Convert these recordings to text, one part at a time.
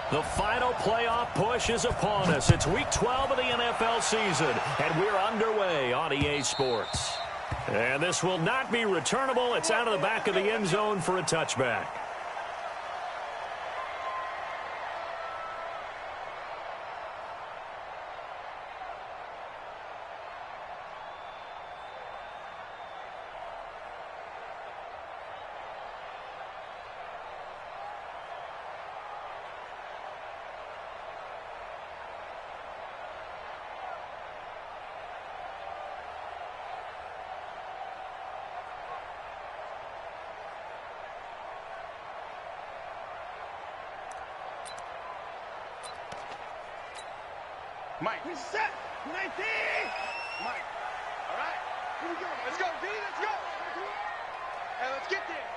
The final playoff push is upon us. It's Week 12 of the NFL season, and we're underway on EA Sports. And this will not be returnable. It's out of the back of the end zone for a touchback. Mike. Set. 19. Mike. All right. Here we go. Let's go, D. Let's go. And let's get there.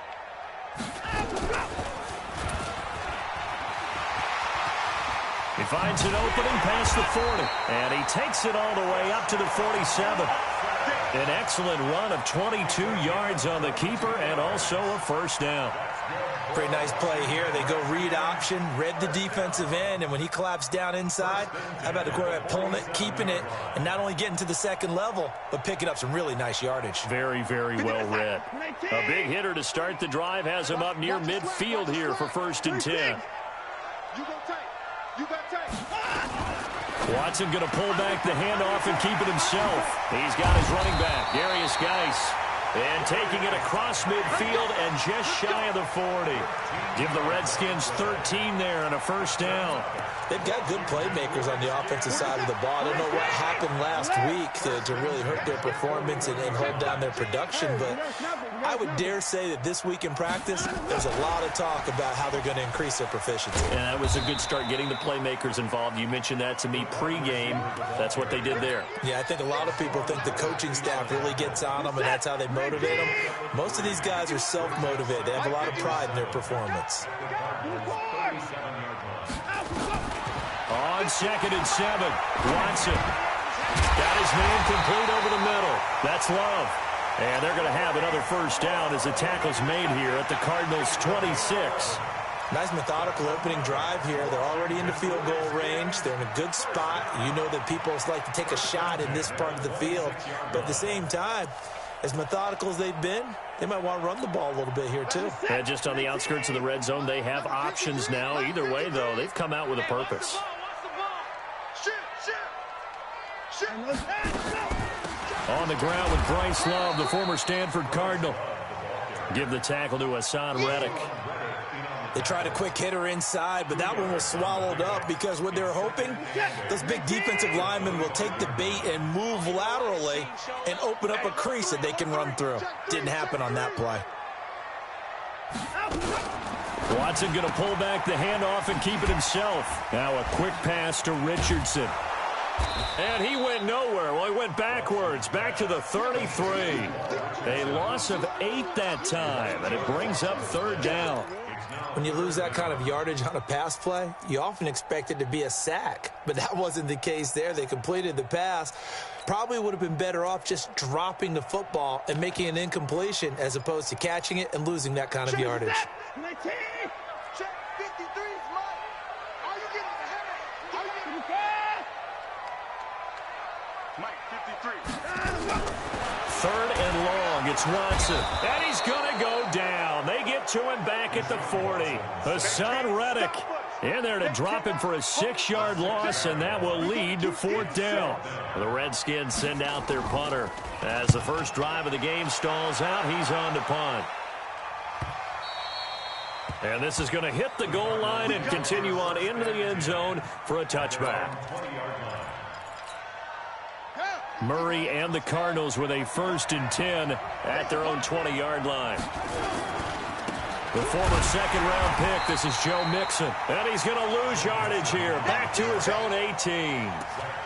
He finds an opening past the 40. And he takes it all the way up to the 47. An excellent run of 22 yards on the keeper and also a first down. Pretty nice play here. They go read option, read the defensive end, and when he collapsed down inside, how about the quarterback pulling it, keeping it, and not only getting to the second level, but picking up some really nice yardage. Very, very well read. A big hitter to start the drive has him up near midfield here for 1st and 10. You go tight. You got tight. Watson going to pull back the handoff and keep it himself. He's got his running back, Darius Geis. And taking it across midfield and just shy of the 40. Give the Redskins 13 there and a first down. They've got good playmakers on the offensive side of the ball. I don't know what happened last week to really hurt their performance and hold down their production, but I would dare say that this week in practice, there's a lot of talk about how they're going to increase their proficiency. And that was a good start getting the playmakers involved. You mentioned that to me pregame. That's what they did there. Yeah, I think a lot of people think the coaching staff really gets on them, and that's how they motivate them. Most of these guys are self-motivated. They have a lot of pride in their performance. On 2nd and 7, Watson got his man complete over the middle. That's Love. And they're going to have another first down as the tackle's made here at the Cardinals' 26. Nice methodical opening drive here. They're already into field goal range. They're in a good spot. You know that people like to take a shot in this part of the field. But at the same time, as methodical as they've been, they might want to run the ball a little bit here too. And just on the outskirts of the red zone, they have options now. Either way, though, they've come out with a purpose. On the ground with Bryce Love, the former Stanford Cardinal. Give the tackle to Hassan Reddick. They tried a quick hitter inside, but that one was swallowed up because what they're hoping, those big defensive linemen will take the bait and move laterally and open up a crease that they can run through. Didn't happen on that play. Watson going to pull back the handoff and keep it himself. Now a quick pass to Richardson. And he went nowhere. Well, he went backwards, back to the 33. A loss of 8 that time, and it brings up 3rd down. When you lose that kind of yardage on a pass play, you often expect it to be a sack. But that wasn't the case there. They completed the pass. Probably would have been better off just dropping the football and making an incompletion as opposed to catching it and losing that kind of yardage. Third and long, it's Watson. And he's going to go down. They get to him back at the 40. Hassan Reddick in there to drop him for a 6-yard loss, and that will lead to 4th down. The Redskins send out their punter. As the first drive of the game stalls out, he's on to punt. And this is going to hit the goal line and continue on into the end zone for a touchback. Murray and the Cardinals with a 1st and 10 at their own 20-yard line. The former second-round pick, this is Joe Mixon. And he's going to lose yardage here, back to his own 18.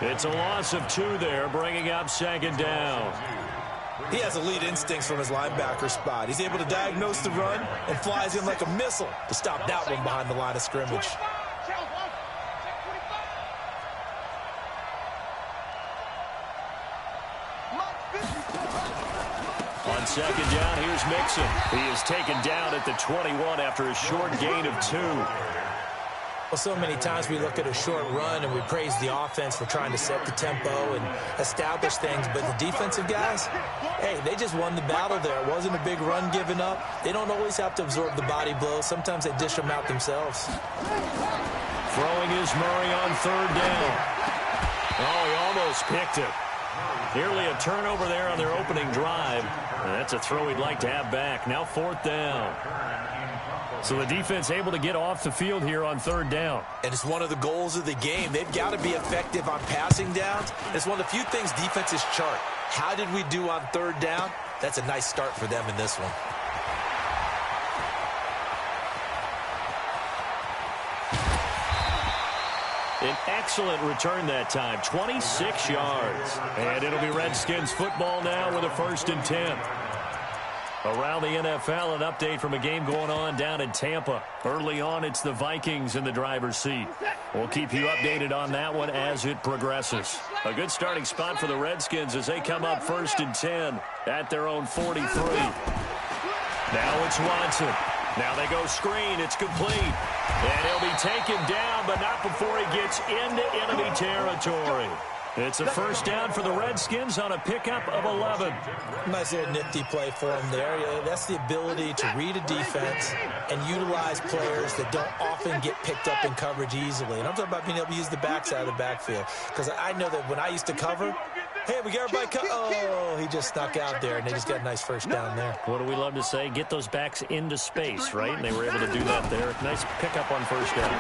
It's a loss of 2 there, bringing up 2nd down. He has elite instincts from his linebacker spot. He's able to diagnose the run and flies in like a missile to stop that one behind the line of scrimmage. On 2nd down, here's Mixon. He is taken down at the 21 after a short gain of 2. Well, so many times we look at a short run and we praise the offense for trying to set the tempo and establish things, but the defensive guys, hey, they just won the battle there. It wasn't a big run given up. They don't always have to absorb the body blows. Sometimes they dish them out themselves. Throwing is Murray on third down. Oh, he almost picked it. Nearly a turnover there on their opening drive. And that's a throw he'd like to have back. Now fourth down. So the defense able to get off the field here on third down. And it's one of the goals of the game. They've got to be effective on passing downs. It's one of the few things defenses chart. How did we do on third down? That's a nice start for them in this one. An excellent return that time, 26 yards. And it'll be Redskins football now with a 1st and 10. Around the NFL, an update from a game going on down in Tampa. Early on, it's the Vikings in the driver's seat. We'll keep you updated on that one as it progresses. A good starting spot for the Redskins as they come up 1st and 10 at their own 43. Now it's Watson. Now they go screen. It's complete. And he'll be taken down, but not before he gets into enemy territory. It's a 1st down for the Redskins on a pickup of 11. Nice little nifty play for him there. That's the ability to read a defense and utilize players that don't often get picked up in coverage easily. And I'm talking about being able to use the backside of the backfield. Because I know that when I used to cover, hey, we got everybody oh, he just snuck out there, and they just got a nice 1st down there. What do we love to say? Get those backs into space, right? And they were able to do that there. Nice pickup on 1st down.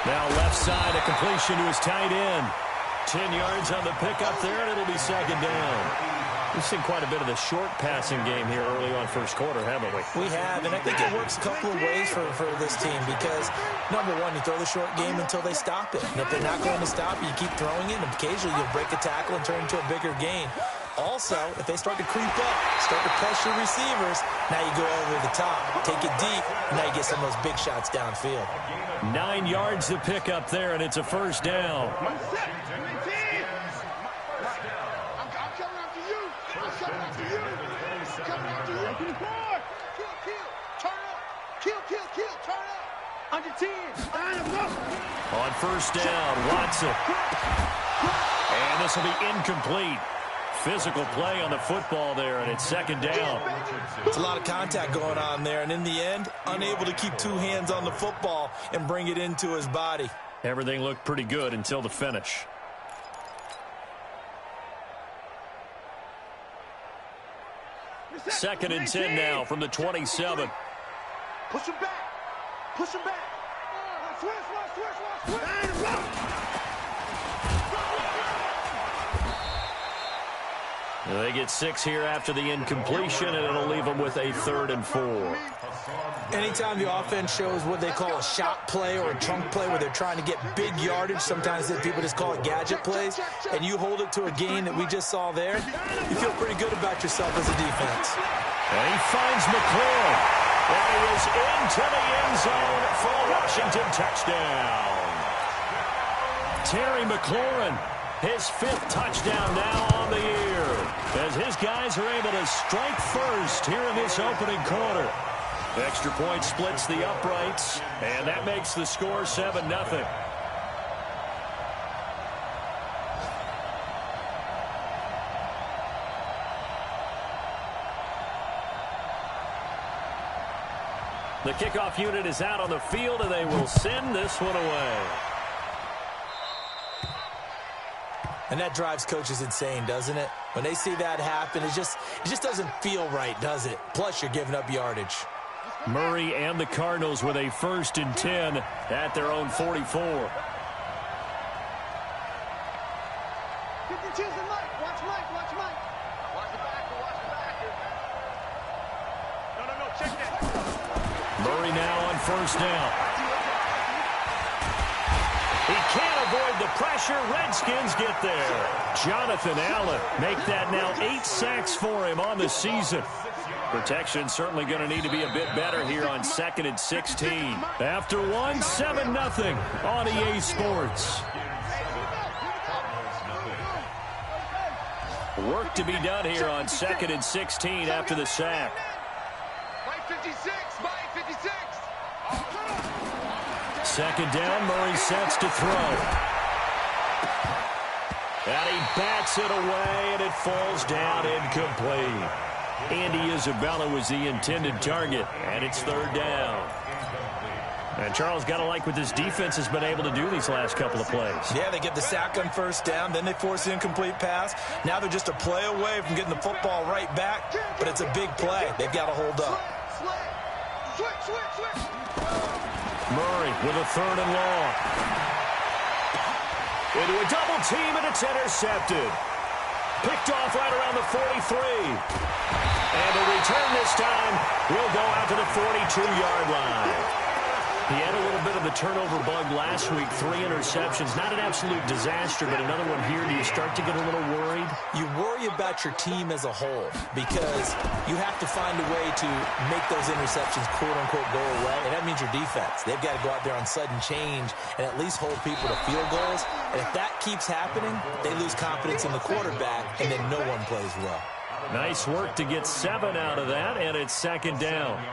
Now left side, a completion to his tight end. 10 yards on the pickup there, and it'll be 2nd down. We've seen quite a bit of the short passing game here early on 1st quarter, haven't we? We have, and I think it works a couple of ways for this team because, number one, you throw the short game until they stop it. And if they're not going to stop it, you keep throwing it, and occasionally you'll break a tackle and turn into a bigger gain. Also, if they start to creep up, start to pressure receivers, now you go over the top, take it deep, and now you get some of those big shots downfield. 9 yards to pick up there, and it's a 1st down. On 1st down, Watson. And this will be incomplete. Physical play on the football there, and it's 2nd down. It's a lot of contact going on there, and in the end, unable to keep 2 hands on the football and bring it into his body. Everything looked pretty good until the finish. Second and 10 now from the 27. Push him back. Push him back. Switch. They get 6 here after the incompletion, and it'll leave them with a 3rd and 4. Anytime the offense shows what they call a shot play or a chunk play where they're trying to get big yardage, sometimes people just call it gadget plays, and you hold it to a gain that we just saw there, you feel pretty good about yourself as a defense. And he finds McLaurin. And he is into the end zone for a Washington touchdown. Terry McLaurin, his 5th touchdown now on the year, as his guys are able to strike first here in this opening quarter. Extra point splits the uprights, and that makes the score 7-0. The kickoff unit is out on the field, and they will send this one away. And that drives coaches insane, doesn't it? When they see that happen, it just doesn't feel right, does it? Plus, you're giving up yardage. Murray and the Cardinals with a 1st and 10 at their own 44. Murray now on 1st down. He can't avoid the pressure. Redskins get there. Jonathan Allen make that now 8 sacks for him on the season. Protection certainly going to need to be a bit better here on 2nd and 16. After 1, 7-0 on EA Sports. Work to be done here on 2nd and 16 after the sack. second down. Murray sets to throw. And he bats it away, and it falls down incomplete. Andy Isabella was the intended target, and it's third down. And Charles, got to like what this defense has been able to do these last couple of plays. Yeah, they get the sack on first down, then they force the incomplete pass. Now they're just a play away from getting the football right back, but it's a big play. They've got to hold up. Murray with a third and long. Into a double team, and it's intercepted. Picked off right around the 43. And the return this time will go out to the 42-yard line. He had a little bit of the turnover bug last week, 3 interceptions. Not an absolute disaster, but another one here. Do you start to get a little worried? You worry about your team as a whole because you have to find a way to make those interceptions, quote-unquote, go away, and that means your defense. They've got to go out there on sudden change and at least hold people to field goals. And if that keeps happening, they lose confidence in the quarterback, and then no one plays well. Nice work to get 7 out of that, and it's second down.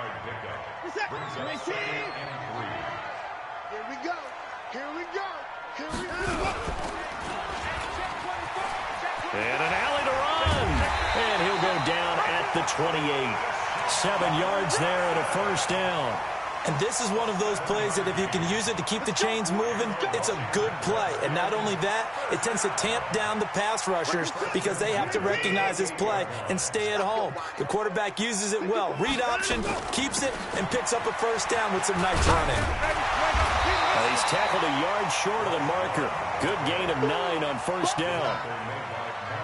And an alley to run. And he'll go down at the 28. 7 yards there and a first down. And this is one of those plays that if you can use it to keep the chains moving, it's a good play. And not only that, it tends to tamp down the pass rushers because they have to recognize this play and stay at home. The quarterback uses it well. Read option, keeps it, and picks up a first down with some nice running. He's tackled a yard short of the marker. Good gain of 9 on first down.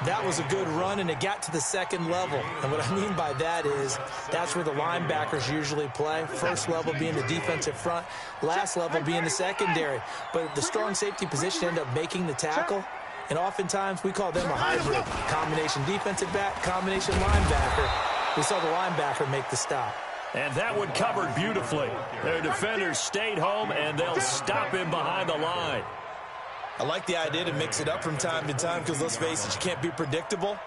That was a good run, and it got to the second level. And what I mean by that is that's where the linebackers usually play. First level being the defensive front, last level being the secondary. But the strong safety position ended up making the tackle, and oftentimes we call them a hybrid. Combination defensive back, combination linebacker. We saw the linebacker make the stop. And that one covered beautifully. Their defenders stayed home, and they'll stop him behind the line. I like the idea to mix it up from time to time because, let's face it, you can't be predictable.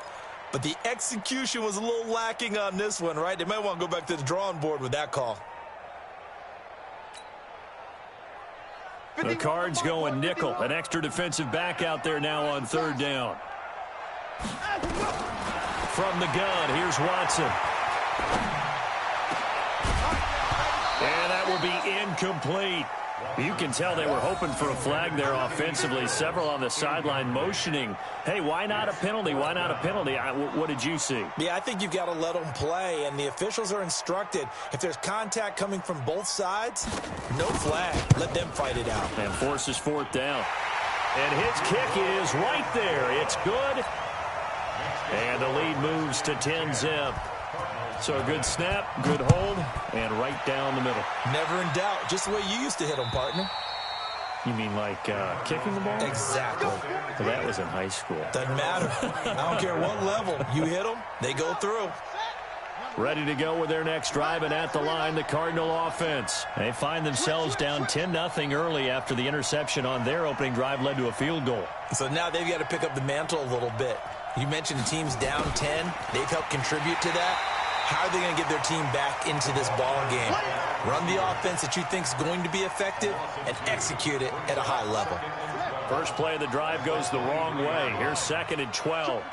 But the execution was a little lacking on this one, right? They might want to go back to the drawing board with that call. The Cards going nickel. An extra defensive back out there now on third down. From the gun, here's Watson. And that will be incomplete. You can tell they were hoping for a flag there offensively. Several on the sideline motioning. Hey, why not a penalty? Why not a penalty? What did you see? Yeah, I think you've got to let them play, and the officials are instructed. If there's contact coming from both sides, no flag. Let them fight it out. And forces fourth down. And his kick is right there. It's good. And the lead moves to 10-zip. So a good snap, good hold, and right down the middle. Never in doubt. Just the way you used to hit them, partner. You mean like kicking the ball? Exactly. Well, that was in high school. Doesn't matter. I don't care what level. You hit them, they go through. Ready to go with their next drive, and at the line, the Cardinal offense. They find themselves down 10-0 early after the interception on their opening drive led to a field goal. So now they've got to pick up the mantle a little bit. You mentioned the team's down 10. They've helped contribute to that. How are they going to get their team back into this ball game? Run the offense that you think is going to be effective and execute it at a high level. First play of the drive goes the wrong way. Here's 2nd and 12.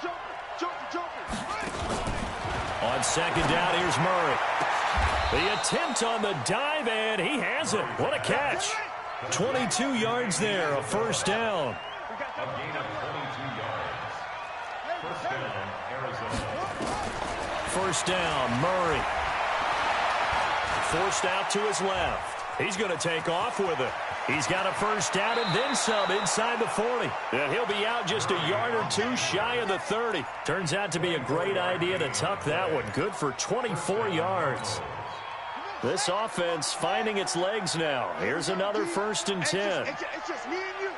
On second down, here's Murray. The attempt on the dive, and he has it. What a catch. 22 yards there, a first down. First down, Murray. Forced out to his left. He's going to take off with it. He's got a first down and then some inside the 40. And he'll be out just a yard or two shy of the 30. Turns out to be a great idea to tuck that one. Good for 24 yards. This offense finding its legs now. Here's another 1st and 10. It's just me and you.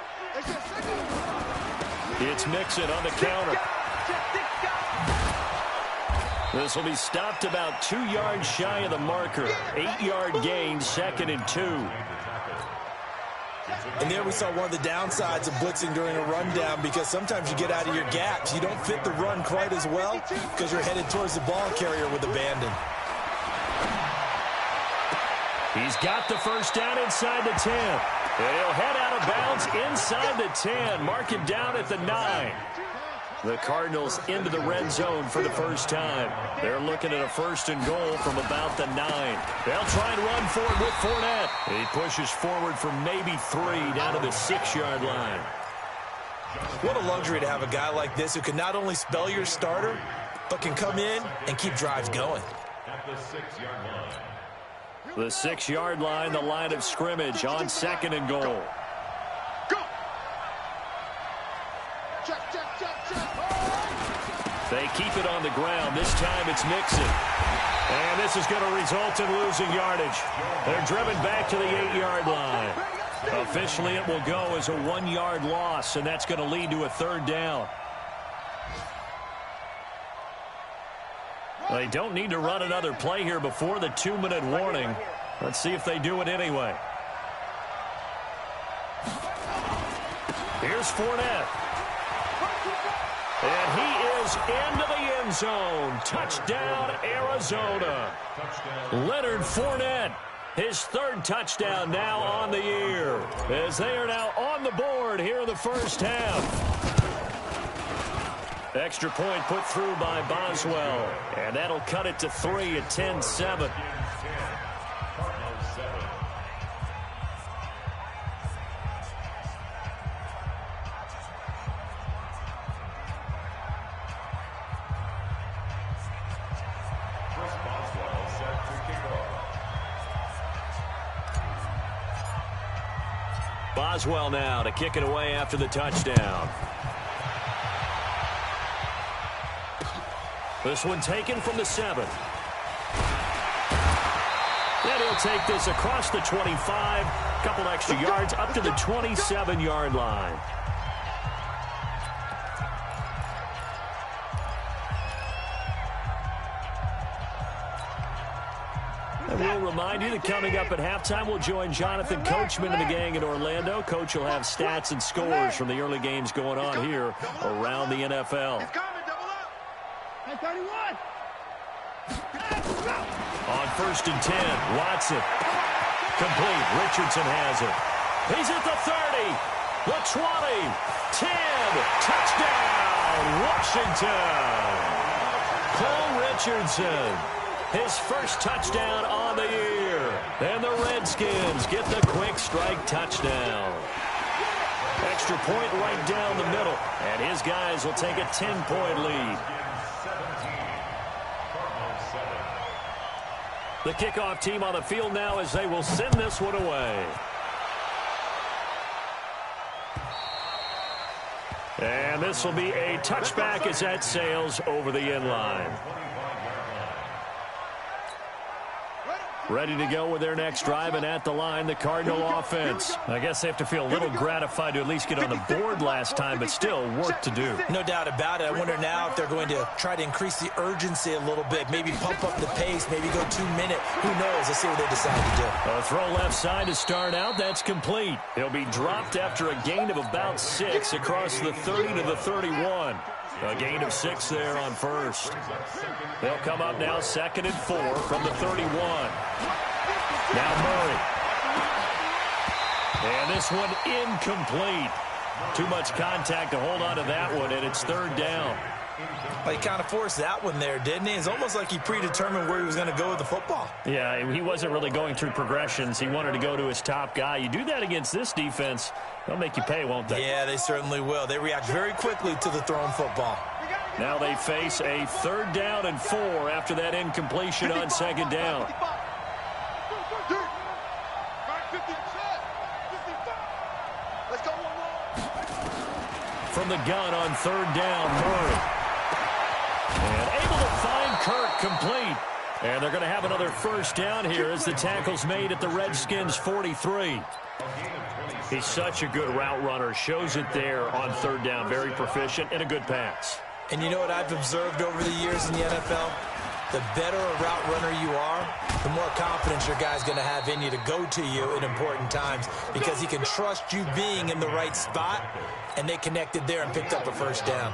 It's Mixon on the counter. This will be stopped about 2 yards shy of the marker. 8-yard gain, 2nd and 2. And there we saw one of the downsides of blitzing during a rundown because sometimes you get out of your gaps. You don't fit the run quite as well because you're headed towards the ball carrier with abandon. He's got the first down inside the 10. And he'll head out of bounds inside the 10. Mark him down at the 9. The Cardinals into the red zone for the first time. They're looking at a first and goal from about the 9. They'll try and run for it with Fournette. He pushes forward for maybe 3 down to the 6-yard line. What a luxury to have a guy like this who can not only spell your starter, but can come in and keep drives going. At the 6-yard line. The 6-yard line, the line of scrimmage on second and goal. Go! Check, check, check, check. They keep it on the ground. This time it's Mixon. And this is going to result in losing yardage. They're driven back to the 8-yard line. Officially, it will go as a 1-yard loss, and that's going to lead to a third down. They don't need to run another play here before the 2-minute warning. Let's see if they do it anyway. Here's Fournette. And he is into the end zone. Touchdown, Arizona. Leonard Fournette, his 3rd touchdown now on the year, as they are now on the board here in the first half. Extra point put through by Boswell, and that'll cut it to 3 at 10-7. Boswell now to kick it away after the touchdown. This one taken from the 7. And he'll take this across the 25. Couple extra yards up to the 27-yard line. And we'll remind you that coming up at halftime, we'll join Jonathan Coachman and the gang in Orlando. Coach will have stats and scores from the early games going on here around the NFL. On 1st and 10, Watson. Complete. Richardson has it. He's at the 30, the 20, 10. Touchdown, Washington. Cole Richardson, his first touchdown on the year. And the Redskins get the quick strike touchdown. Extra point right down the middle. And his guys will take a 10-point lead. The kickoff team on the field now as they will send this one away. And this will be a touchback as that sails over the end line. Ready to go with their next drive, and at the line, the Cardinal offense. I guess they have to feel a little gratified to at least get on the board last time, but still work to do. No doubt about it. I wonder now if they're going to try to increase the urgency a little bit, maybe pump up the pace, maybe go 2-minute. Who knows? Let's see what they decide to do. A throw left side to start out. That's complete. He'll be dropped after a gain of about 6 across the 30 to the 31. A gain of 6 there on first. They'll come up now 2nd and 4 from the 31. Now Murray. And this one incomplete. Too much contact to hold on to that one, and it's 3rd down. Well, he kind of forced that one there, didn't he? It's almost like he predetermined where he was going to go with the football. Yeah, he wasn't really going through progressions. He wanted to go to his top guy. You do that against this defense, they'll make you pay, won't they? Yeah, they certainly will. They react very quickly to the thrown football. Now they face a 3rd down and 4 after that incompletion on 2nd down. From the gun on 3rd down, Murray. And able to find Kirk complete. And they're going to have another first down here as the tackle's made at the Redskins' 43. He's such a good route runner. Shows it there on 3rd down. Very proficient and a good pass. And you know what I've observed over the years in the NFL? The better a route runner you are, the more confidence your guy's going to have in you to go to you in important times because he can trust you being in the right spot, and they connected there and picked up a first down.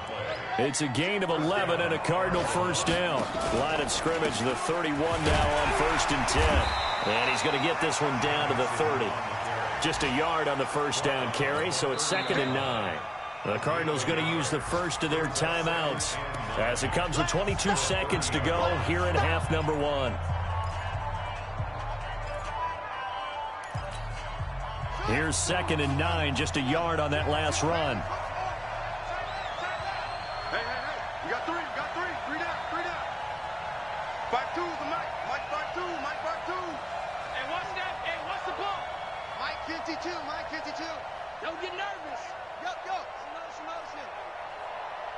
It's a gain of 11 and a Cardinal first down. Line of scrimmage, the 31 now on 1st and 10. And he's going to get this one down to the 30. Just a yard on the first down carry, so it's 2nd and 9. The Cardinals going to use the first of their timeouts as it comes with 22 seconds to go here in half number 1. Here's 2nd and 9, just a yard on that last run. Hey, you got three, three down. 5-2 the Mike. Mike 5-2, Mike 5-2. Hey, what's that? Hey, what's the ball? Mike 52, Mike 52. Don't get nervous. Go. Motion.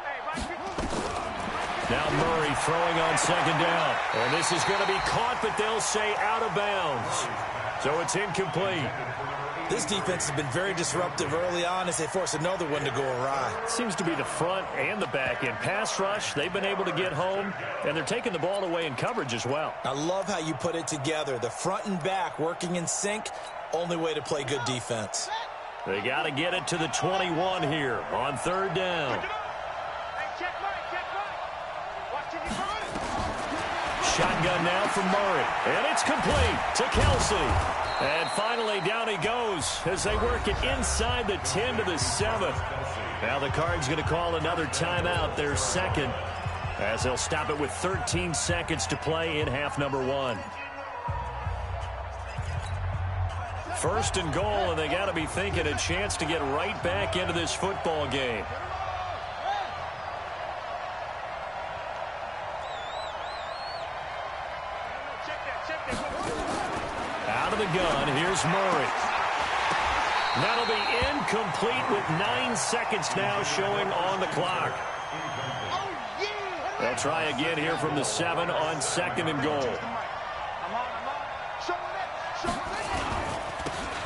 Hey, Mike 52. Now Murray throwing on 2nd down. And this is going to be caught, but they'll say out of bounds. So it's incomplete. This defense has been very disruptive early on as they force another one to go awry. Seems to be the front and the back end. Pass rush, they've been able to get home, and they're taking the ball away in coverage as well. I love how you put it together. The front and back working in sync, only way to play good defense. They got to get it to the 21 here on 3rd down. Hey, check Mike. Watch it, he's running. Shotgun now from Murray, and it's complete to Kelsey. And finally, down he goes as they work it inside the 10 to the 7. Now the Cards going to call another timeout, their 2nd, as they'll stop it with 13 seconds to play in half number 1. 1st and goal, and they got to be thinking a chance to get right back into this football game. Out of the gun, here's Murray. That'll be incomplete with 9 seconds now showing on the clock. They'll try again here from the 7 on 2nd and goal.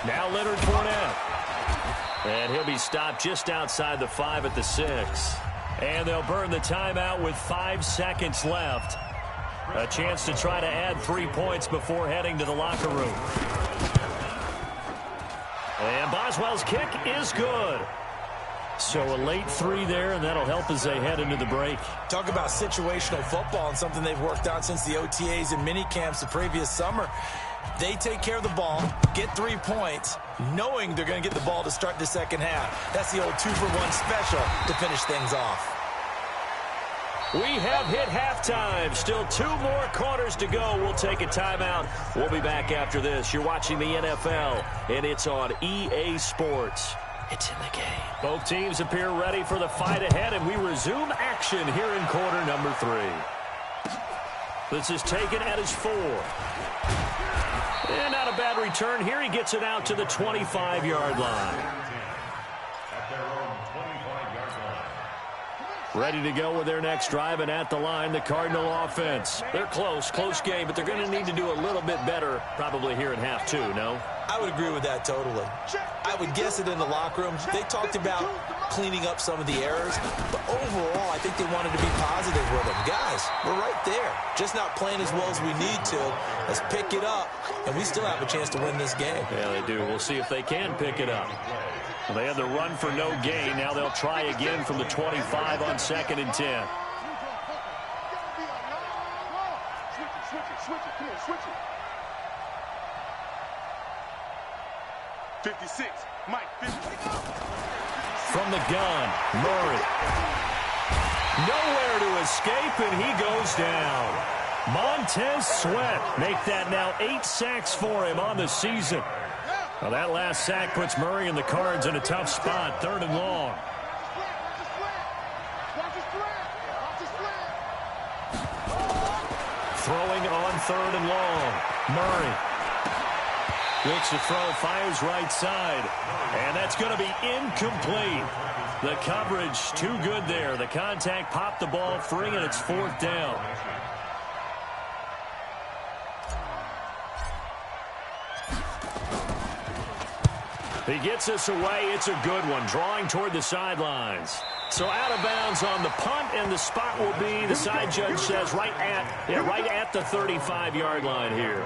Now Leonard Fournette. And he'll be stopped just outside the 5 at the 6. And they'll burn the timeout with 5 seconds left. A chance to try to add 3 points before heading to the locker room. And Boswell's kick is good. So a late 3 there, and that'll help as they head into the break. Talk about situational football and something they've worked on since the OTAs and mini camps the previous summer. They take care of the ball, get 3 points, knowing they're going to get the ball to start the second half. That's the old 2-for-1 special to finish things off. We have hit halftime. Still 2 more quarters to go. We'll take a timeout. We'll be back after this. You're watching the NFL, and it's on EA Sports. It's in the game. Both teams appear ready for the fight ahead, and we resume action here in quarter number 3. This is taken at his 4. And not a bad return here. He gets it out to the 25-yard line. Ready to go with their next drive, and at the line, the Cardinal offense. They're close game, but they're going to need to do a little bit better probably here in half 2, no? I would agree with that totally. I would guess it in the locker room. They talked about cleaning up some of the errors, but overall, I think they wanted to be positive with them. Guys, we're right there. Just not playing as well as we need to. Let's pick it up, and we still have a chance to win this game. Yeah, they do. We'll see if they can pick it up. Well, they had the run for no gain. Now they'll try again from the 25 on 2nd and 10. Switch it. Come on, switch it. 56. Mike, 56. From the gun, Murray. Nowhere to escape, and he goes down. Montez Sweat make that now 8 sacks for him on the season. Well, that last sack puts Murray and the Cards in a tough spot, 3rd and long. Throwing on 3rd and long. Murray looks to throw, fires right side. And that's going to be incomplete. The coverage too good there. The contact popped the ball free, and it's 4th down. He gets us away. It's a good one, drawing toward the sidelines. So out of bounds on the punt, and the spot will be, the side judge says, right at the 35-yard line here.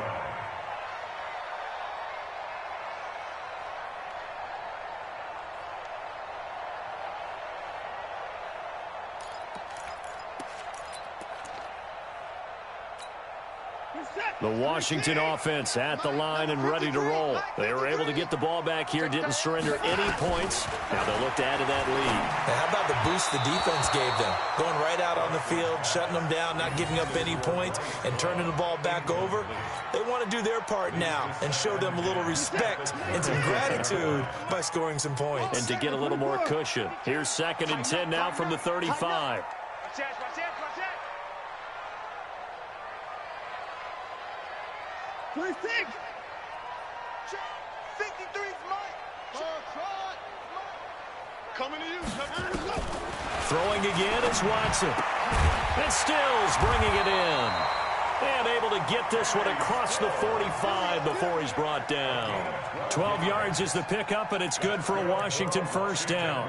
The Washington offense at the line and ready to roll. They were able to get the ball back here, didn't surrender any points. Now they'll look to add to that lead. Now, how about the boost the defense gave them? Going right out on the field, shutting them down, not giving up any points, and turning the ball back over. They want to do their part now and show them a little respect and some gratitude by scoring some points. And to get a little more cushion. Here's 2nd and 10 now from the 35. Watch that, watch that, watch that. 26. 53's Mike. Coming to you. Throwing again is Watson. And Stills bringing it in. And able to get this one across the 45 before he's brought down. 12 yards is the pickup, and it's good for a Washington first down.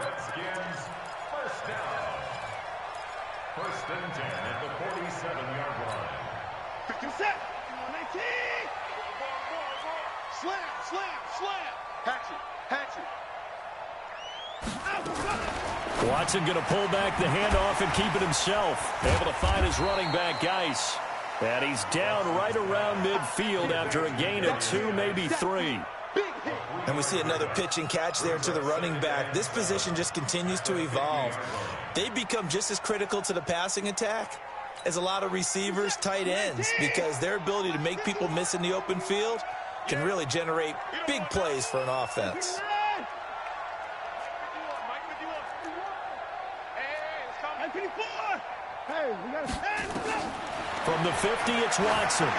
First and 10 at the 47-yard line. 50 set. 19. Slam, slam, slam. Hatchet, hatchet. Watson going to pull back the handoff and keep it himself. Able to find his running back, Geis. And he's down right around midfield after a gain of 2, maybe 3. And we see another pitch and catch there to the running back. This position just continues to evolve. They become just as critical to the passing attack as a lot of receivers, tight ends, because their ability to make people miss in the open field can really generate big plays for an offense. Hey, we got to stand up. From the 50, it's Watson.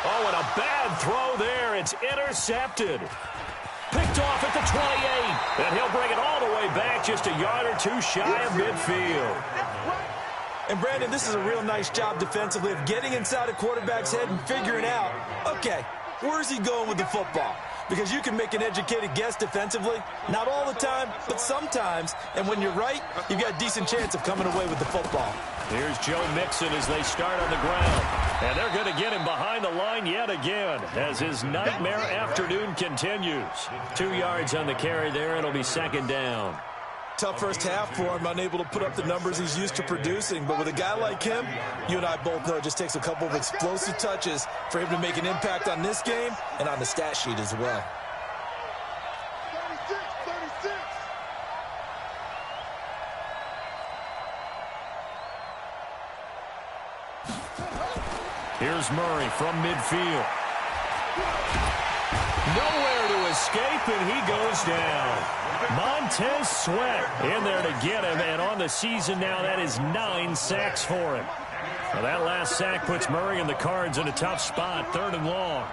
Oh, and a bad throw there. It's intercepted. Picked off at the 28. And he'll bring it all the way back just a yard or 2 shy of midfield. And, Brandon, this is a real nice job defensively of getting inside a quarterback's head and figuring out, okay, where's he going with the football? Because you can make an educated guess defensively. Not all the time, but sometimes. And when you're right, you've got a decent chance of coming away with the football. Here's Joe Mixon as they start on the ground. And they're going to get him behind the line yet again as his nightmare afternoon continues. 2 yards on the carry there. It'll be 2nd down. Tough first half for him, unable to put up the numbers he's used to producing. But with a guy like him, you and I both know it just takes a couple of explosive touches for him to make an impact on this game and on the stat sheet as well. 36. Here's Murray from midfield. Nowhere to escape, and he goes down. Montez Sweat in there to get him, and on the season now, that is 9 sacks for him. Well, that last sack puts Murray and the Cards in a tough spot, 3rd and long.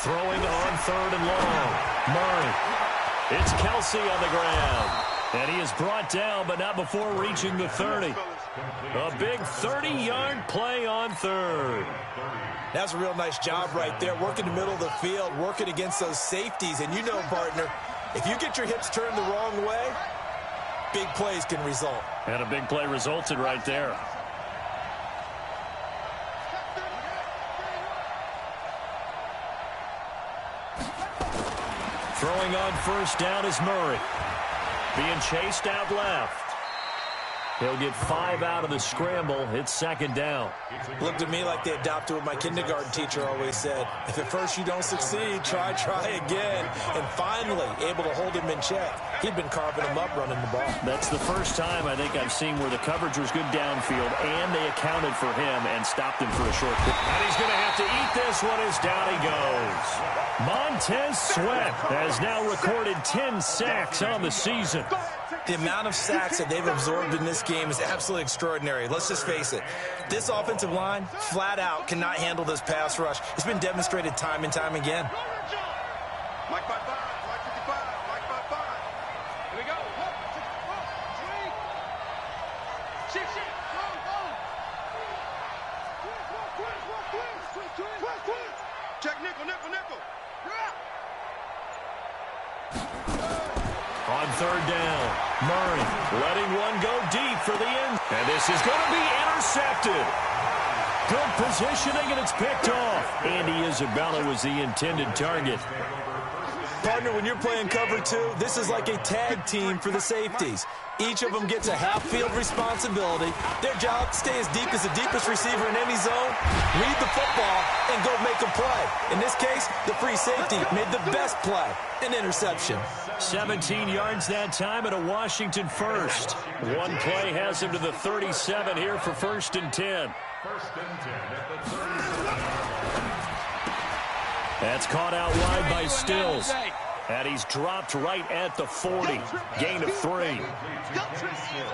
Throwing on 3rd and long. Murray. It's Kelsey on the ground. And he is brought down, but not before reaching the 30. A big 30-yard play on 3rd. That's a real nice job right there, working the middle of the field, working against those safeties. And you know, partner, if you get your hips turned the wrong way, big plays can result. And a big play resulted right there. Throwing on 1st down is Murray. Being chased out left. He'll get 5 out of the scramble. It's 2nd down. Looked to me like they adopted what my kindergarten teacher always said. If at first you don't succeed, try again. And finally, able to hold him in check. He'd been carving him up running the ball. That's the first time I think I've seen where the coverage was good downfield, and they accounted for him and stopped him for a short kick. And he's going to have to eat this one as down he goes. Montez Sweat has now recorded 10 sacks on the season. The amount of sacks that they've absorbed in this game is absolutely extraordinary. Let's just face it. This offensive line, flat out, cannot handle this pass rush. It's been demonstrated time and time again. Mike 5-5, Mike 55, Mike 5-5. Here we go. Check nickel. On 3rd down, Murray letting one go deep for the end. And this is going to be intercepted. Good positioning, and it's picked off. Andy Isabella was the intended target. Partner, when you're playing cover two, this is like a tag team for the safeties. Each of them gets a half-field responsibility. Their job, stay as deep as the deepest receiver in any zone, read the football, and go make a play. In this case, the free safety made the best play, an interception. 17 yards that time and a Washington first. One play has him to the 37 here for 1st and 10. First and 10 at the 37. That's caught out wide by Stills. And he's dropped right at the 40. Gain of 3.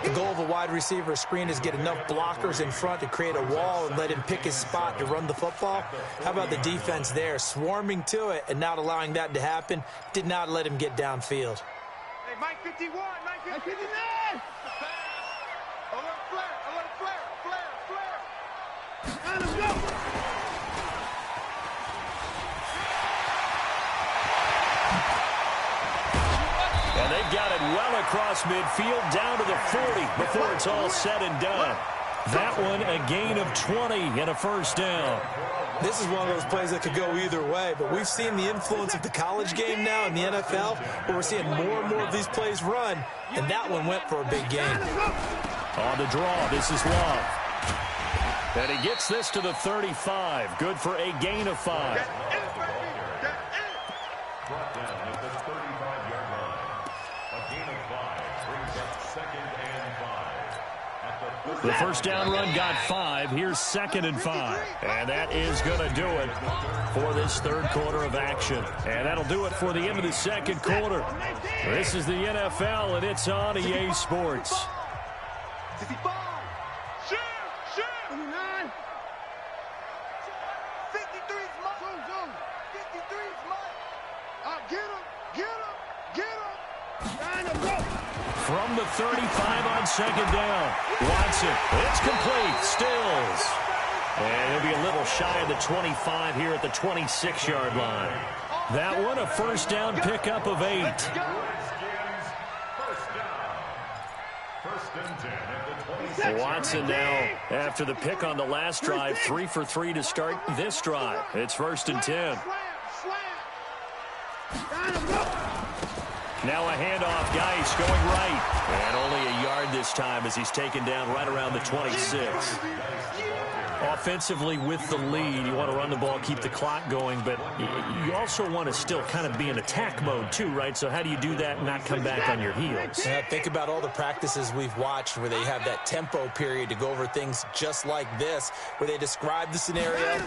The goal of a wide receiver screen is get enough blockers in front to create a wall and let him pick his spot to run the football. How about the defense there, swarming to it and not allowing that to happen? Did not let him get downfield. Hey, Mike 51, Mike 59. I want a flare, flare. Let's go. And they've got it well across midfield, down to the 40 before it's all said and done. That one, a gain of 20 and a first down. This is one of those plays that could go either way, but we've seen the influence of the college game now in the NFL, where we're seeing more and more of these plays run, and that one went for a big gain. On the draw, this is Love. And he gets this to the 35. Good for a gain of 5. Brought down at the 35-yard line. A gain of 5 brings up 2nd and 5. The first down run got 5. Here's 2nd and 5. And that is going to do it for this third quarter of action. And that'll do it for the end of the second quarter. This is the NFL, and it's on EA Sports. 55. Shoot. 59. 53 is mine. 53 is mine. Get him. From the 35 on 2nd down. Watson, it's complete. Stills. And he'll be a little shy of the 25 here at the 26-yard line. That one, a first down pickup of 8. First and 10 at the 26. Watson now, after the pick on the last drive, 3 for 3 to start this drive. It's 1st and 10. Now a handoff, Geis going right. And only a yard this time as he's taken down right around the 26. Offensively with the lead, you want to run the ball, keep the clock going, but you also want to still kind of be in attack mode too, right? So how do you do that and not come back on your heels? Yeah, think about all the practices we've watched where they have that tempo period to go over things just like this, where they describe the scenario,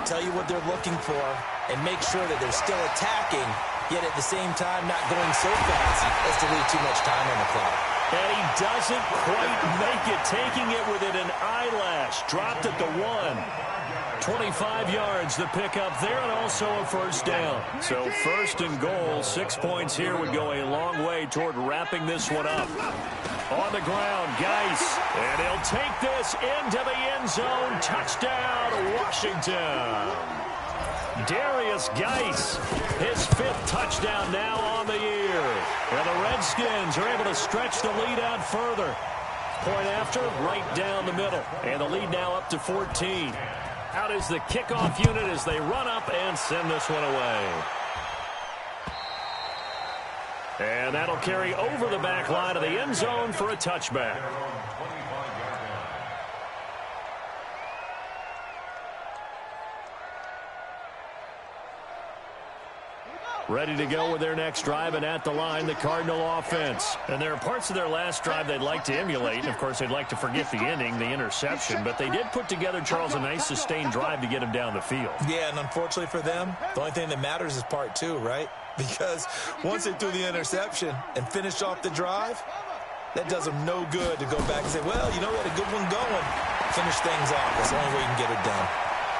tell you what they're looking for, and make sure that they're still attacking, yet at the same time not going so fast as to leave too much time on the clock. And he doesn't quite make it, taking it within an eyelash. Dropped at the 1. 25 yards, the pickup there, and also a first down. So 1st and goal, 6 points here would go a long way toward wrapping this one up. On the ground, Geis, and he'll take this into the end zone. Touchdown, Washington. Darius Geis, his 5th touchdown now on the year. And the Redskins are able to stretch the lead out further. Point after, right down the middle. And the lead now up to 14. Out is the kickoff unit as they run up and send this one away. And that'll carry over the back line of the end zone for a touchback. Ready to go with their next drive, and at the line, the Cardinal offense. And there are parts of their last drive they'd like to emulate. And, of course, they'd like to forget the ending, the interception. But they did put together, Charles, a nice sustained drive to get him down the field. Yeah, and unfortunately for them, the only thing that matters is part 2, right? Because once they threw the interception and finished off the drive, that does them no good to go back and say, well, you know, we had a good one going. Finish things off. That's the only way you can get it done.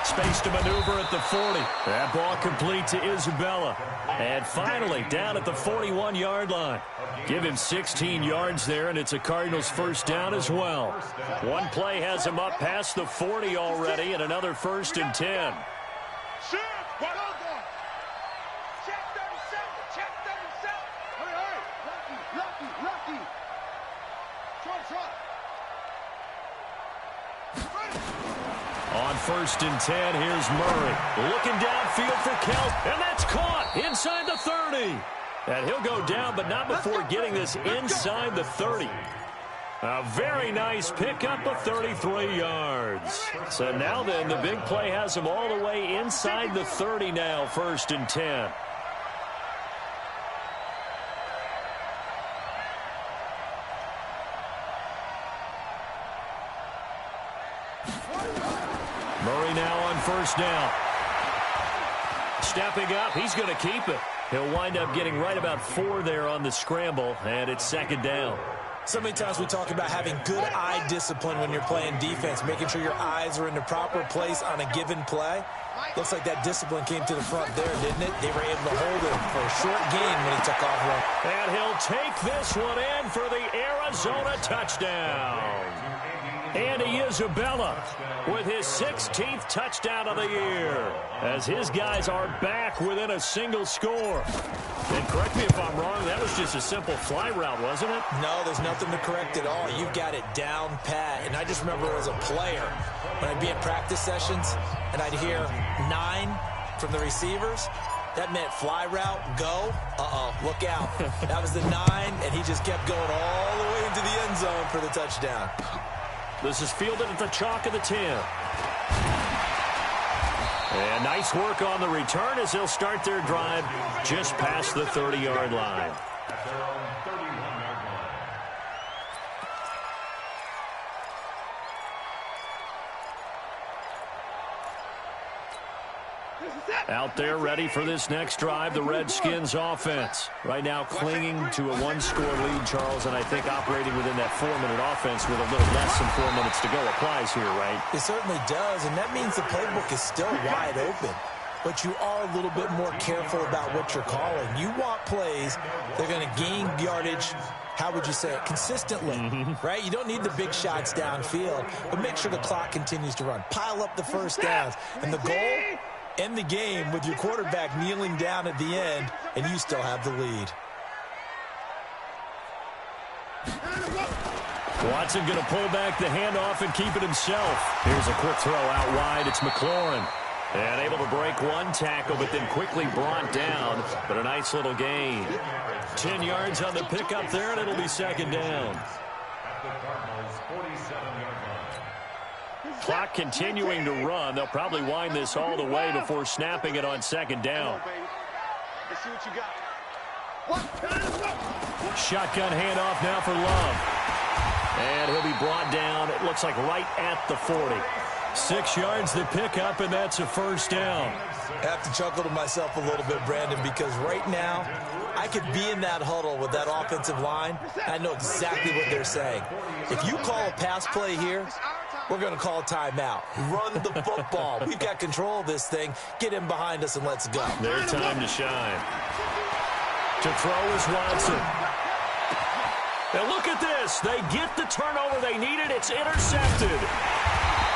Space to maneuver at the 40. That ball complete to Isabella. And finally, down at the 41-yard line. Give him 16 yards there, and it's a Cardinals first down as well. One play has him up past the 40 already, and another 1st and 10. Check 37. Hey. Lucky. Trot. On 1st and 10, here's Murray. Looking downfield for Kelp, and that's caught inside the 30. And he'll go down, but not before getting this inside the 30. A very nice pickup of 33 yards. So now then, the big play has him all the way inside the 30 now, 1st and 10. Murray now on 1st down. Stepping up, he's going to keep it. He'll wind up getting right about 4 there on the scramble, and it's 2nd down. So many times we talk about having good eye discipline when you're playing defense, making sure your eyes are in the proper place on a given play. Looks like that discipline came to the front there, didn't it? They were able to hold him for a short gain when he took off running. And he'll take this one in for the Arizona touchdown. Andy Isabella with his 16th touchdown of the year as his guys are back within a single score. And correct me if I'm wrong, that was just a simple fly route, wasn't it? No, there's nothing to correct at all. You've got it down pat. And I just remember as a player, when I'd be in practice sessions and I'd hear 9 from the receivers, that meant fly route, go. Look out. That was the 9, and he just kept going all the way into the end zone for the touchdown. This is fielded at the chalk of the 10. And nice work on the return as they'll start their drive just past the 30-yard line. Out there ready for this next drive, the Redskins offense. Right now clinging to a 1-score lead, Charles, and I think operating within that 4-minute offense with a little less than 4 minutes to go applies here, right? It certainly does, and that means the playbook is still wide open. But you are a little bit more careful about what you're calling. You want plays that are going to gain yardage, how would you say it, consistently, right? You don't need the big shots downfield, but make sure the clock continues to run. Pile up the first downs, and the goal, end the game with your quarterback kneeling down at the end, and you still have the lead. Watson going to pull back the handoff and keep it himself. Here's a quick throw out wide. It's McLaurin. And able to break one tackle, but then quickly brought down. But a nice little gain. 10 yards on the pickup there, and it'll be 2nd down. Clock continuing to run. They'll probably wind this all the way before snapping it on 2nd down. Let's see what you got. Shotgun handoff now for Love. And he'll be brought down, it looks like right at the 40. 6 yards to pick up, and that's a 1st down. I have to chuckle to myself a little bit, Brandon, because right now I could be in that huddle with that offensive line. I know exactly what they're saying. If you call a pass play here, we're going to call a timeout. Run the football. We've got control of this thing. Get him behind us and let's go. Their time to shine. To throw is Watson. Now look at this. They get the turnover they needed. It's intercepted.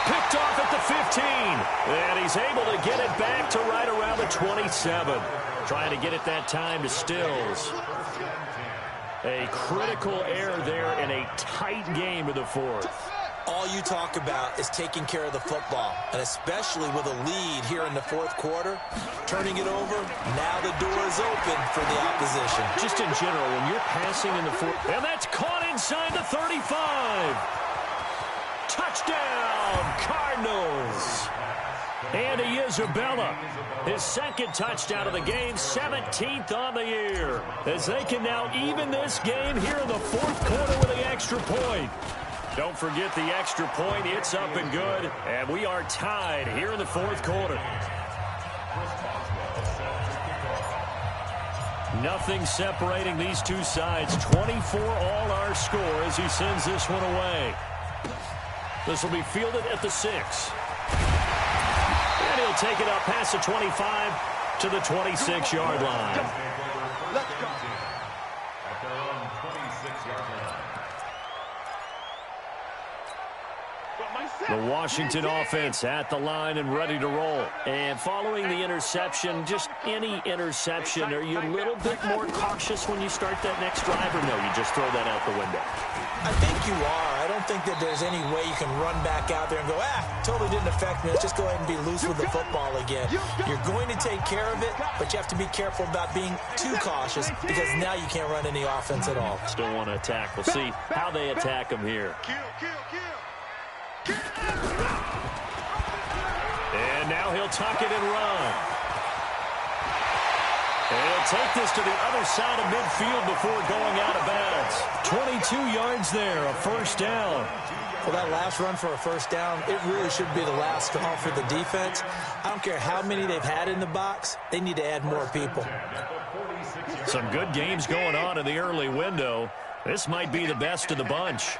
Picked off at the 15. And he's able to get it back to right around the 27. Trying to get it that time to Stills. A critical error there in a tight game of the 4th. All you talk about is taking care of the football, and especially with a lead here in the 4th quarter, turning it over, now the door is open for the opposition. Just in general, when you're passing in the 4th, and that's caught inside the 35. Touchdown, Cardinals. Andy Isabella, his 2nd touchdown of the game, 17th on the year, as they can now even this game here in the 4th quarter with the extra point. Don't forget the extra point. It's up and good. And we are tied here in the 4th quarter. Nothing separating these two sides. 24 all our score as he sends this one away. This will be fielded at the 6. And he'll take it up past the 25 to the 26-yard line. Let's go. At their own 26-yard line. The Washington offense at the line and ready to roll. And following the interception, just any interception, are you a little bit more cautious when you start that next drive, or no, you just throw that out the window? I think you are. I don't think that there's any way you can run back out there and go, totally didn't affect me. Let's just go ahead and be loose with the football again. You're going to take care of it, but you have to be careful about being too cautious because now you can't run any offense at all. Still want to attack. We'll see how they attack him here. And now he'll tuck it and run. And he'll take this to the other side of midfield before going out of bounds. 22 yards there, a first down. Well, that last run for a first down, it really should be the last straw for the defense. I don't care how many they've had in the box. They need to add more people. Some good games going on in the early window. This might be the best of the bunch.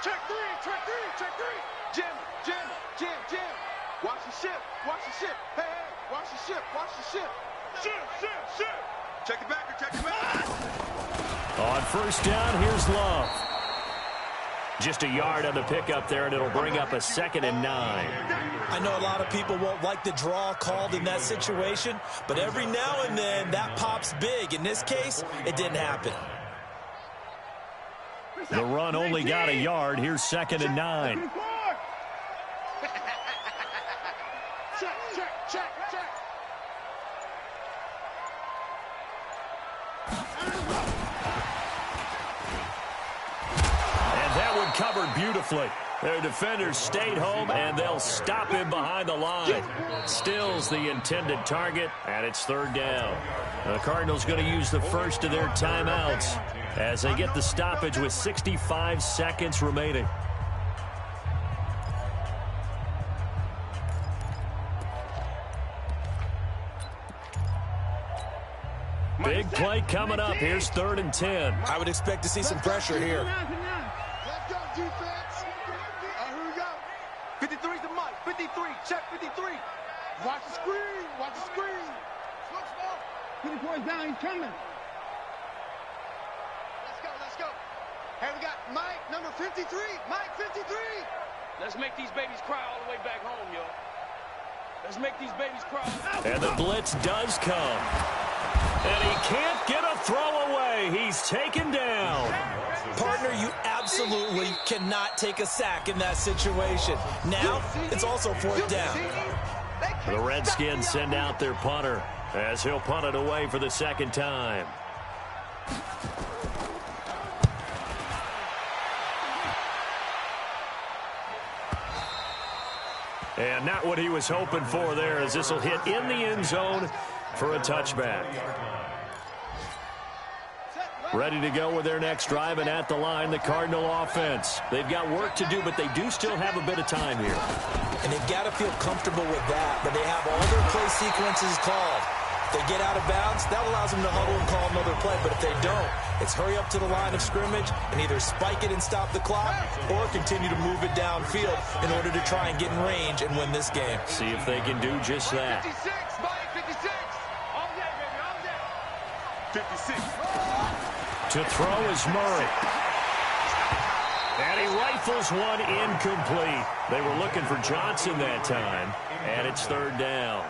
Check three, check three, check three. Jim. Watch the ship, watch the ship. Hey, watch the ship, watch the ship. Ship. Check it back. On first down, here's Love. Just a yard on the pickup there, and it'll bring up a 2nd and 9. I know a lot of people won't like the draw called in that situation, but every now and then that pops big. In this case, it didn't happen. The run only got a yard. Here's 2nd and 9. Check. Covered beautifully. Their defenders stayed home, and they'll stop him behind the line. Still's the intended target, and it's 3rd down. The Cardinals going to use the first of their timeouts as they get the stoppage with 65 seconds remaining. Big play coming up. Here's 3rd and 10. I would expect to see some pressure here. Defense. Here we go. 53's the mic. 53. Check 53. Watch the screen. Watch the screen. Switch ball. 54's down. He's coming. Let's go. Hey, we got Mike, number 53. Mike, 53. Let's make these babies cry all the way back home, yo. Let's make these babies cry. And the blitz does come. And he can't get a throw away. He's taken down. Partner, you absolutely cannot take a sack in that situation. Now, it's also 4th down. The Redskins send out their punter as he'll punt it away for the 2nd time. And not what he was hoping for there, as this will hit in the end zone for a touchback. Ready to go with their next drive, and at the line, the Cardinal offense. They've got work to do, but they do still have a bit of time here. And they've got to feel comfortable with that, but they have all their play sequences called. If they get out of bounds, that allows them to huddle and call another play, but if they don't, it's hurry up to the line of scrimmage and either spike it and stop the clock or continue to move it downfield in order to try and get in range and win this game. See if they can do just that. 56, Mike, 56. All day, baby, all day. 56. To throw is Murray. And he rifles one incomplete. They were looking for Johnson that time, and it's 3rd down.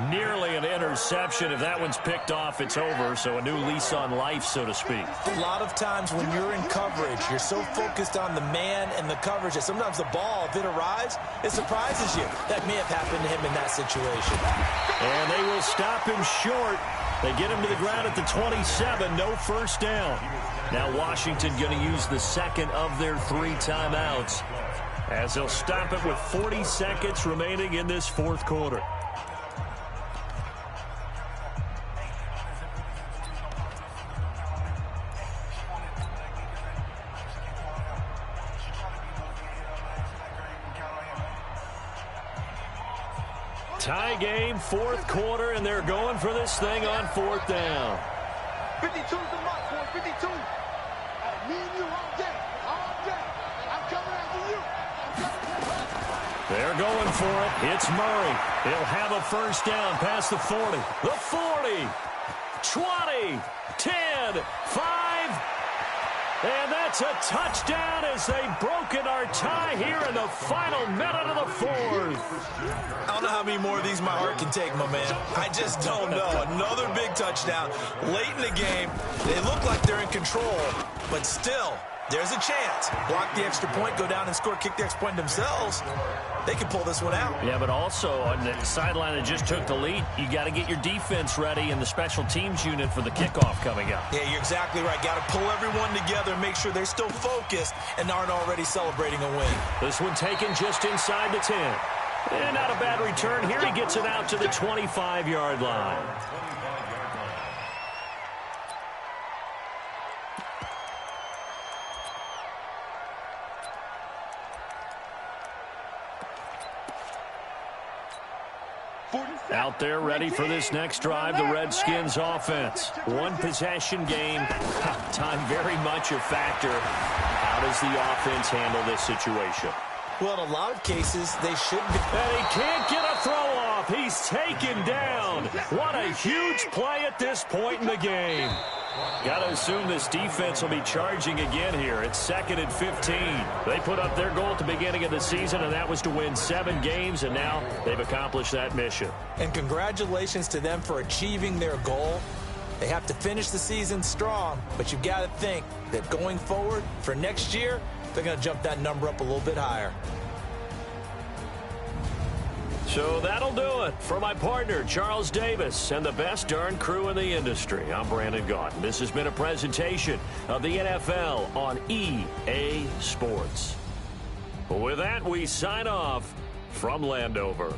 Nearly an interception. If that one's picked off, it's over, so a new lease on life, so to speak. A lot of times when you're in coverage, you're so focused on the man and the coverage that sometimes the ball, if it arrives, it surprises you. That may have happened to him in that situation. And they will stop him short. They get him to the ground at the 27, no first down. Now Washington going to use the 2nd of their 3 timeouts as they'll stop it with 40 seconds remaining in this 4th quarter. Tie game, 4th quarter, and they're going for this thing on 4th down. 52's the mark, boy, 52. Me and you all day, all day. I'm coming after you. They're going for it. It's Murray. He'll have a first down past the 40. The 40, 20, 10, 5. And that's a touchdown as they've broken our tie here in the final minute of the 4th. I don't know how many more of these my heart can take, my man. I just don't know. Another big touchdown late in the game. They look like they're in control, but still, There's a chance. Block the extra point, go down and score, kick the extra point themselves. They can pull this one out. Yeah, but also on the sideline that just took the lead, you got to get your defense ready and the special teams unit for the kickoff coming up. Yeah, you're exactly right. Got to pull everyone together and make sure they're still focused and aren't already celebrating a win. This one taken just inside the 10. And not a bad return here. He gets it out to the 25-yard line. Out there ready for this next drive, the Redskins offense. One possession game. Time very much a factor. How does the offense handle this situation? Well, in a lot of cases, they should be. And he can't get a throw off. He's taken down. What a huge play at this point in the game. Got to assume this defense will be charging again here. It's 2nd and 15. They put up their goal at the beginning of the season, and that was to win 7 games, and now they've accomplished that mission. And congratulations to them for achieving their goal. They have to finish the season strong, but you've got to think that going forward for next year, they're going to jump that number up a little bit higher. So that'll do it for my partner, Charles Davis, and the best darn crew in the industry. I'm Brandon Gaudin. This has been a presentation of the NFL on EA Sports. With that, we sign off from Landover.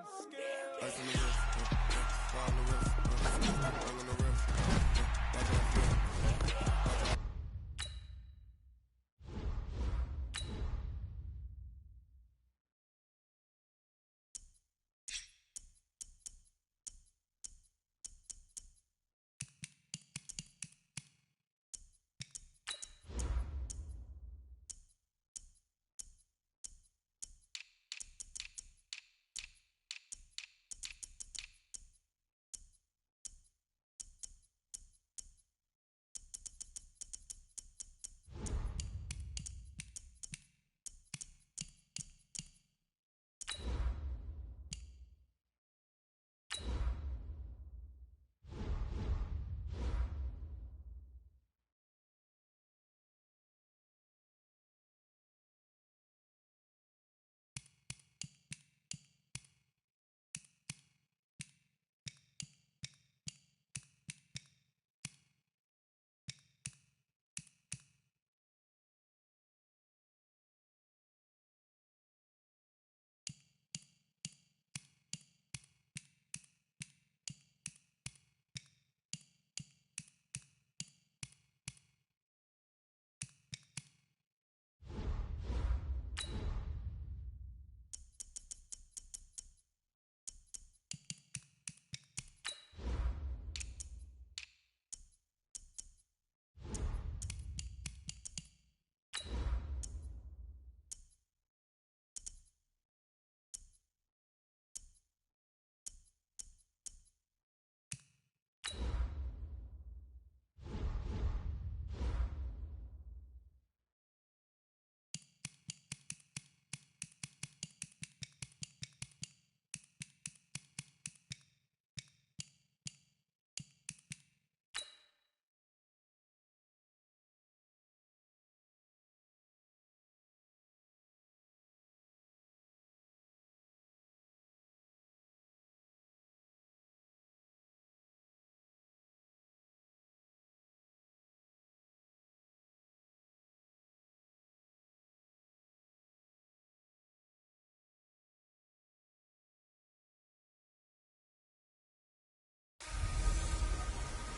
Ice on the wrist, fire on the wrist, tongue on the wrist, watch how I flip.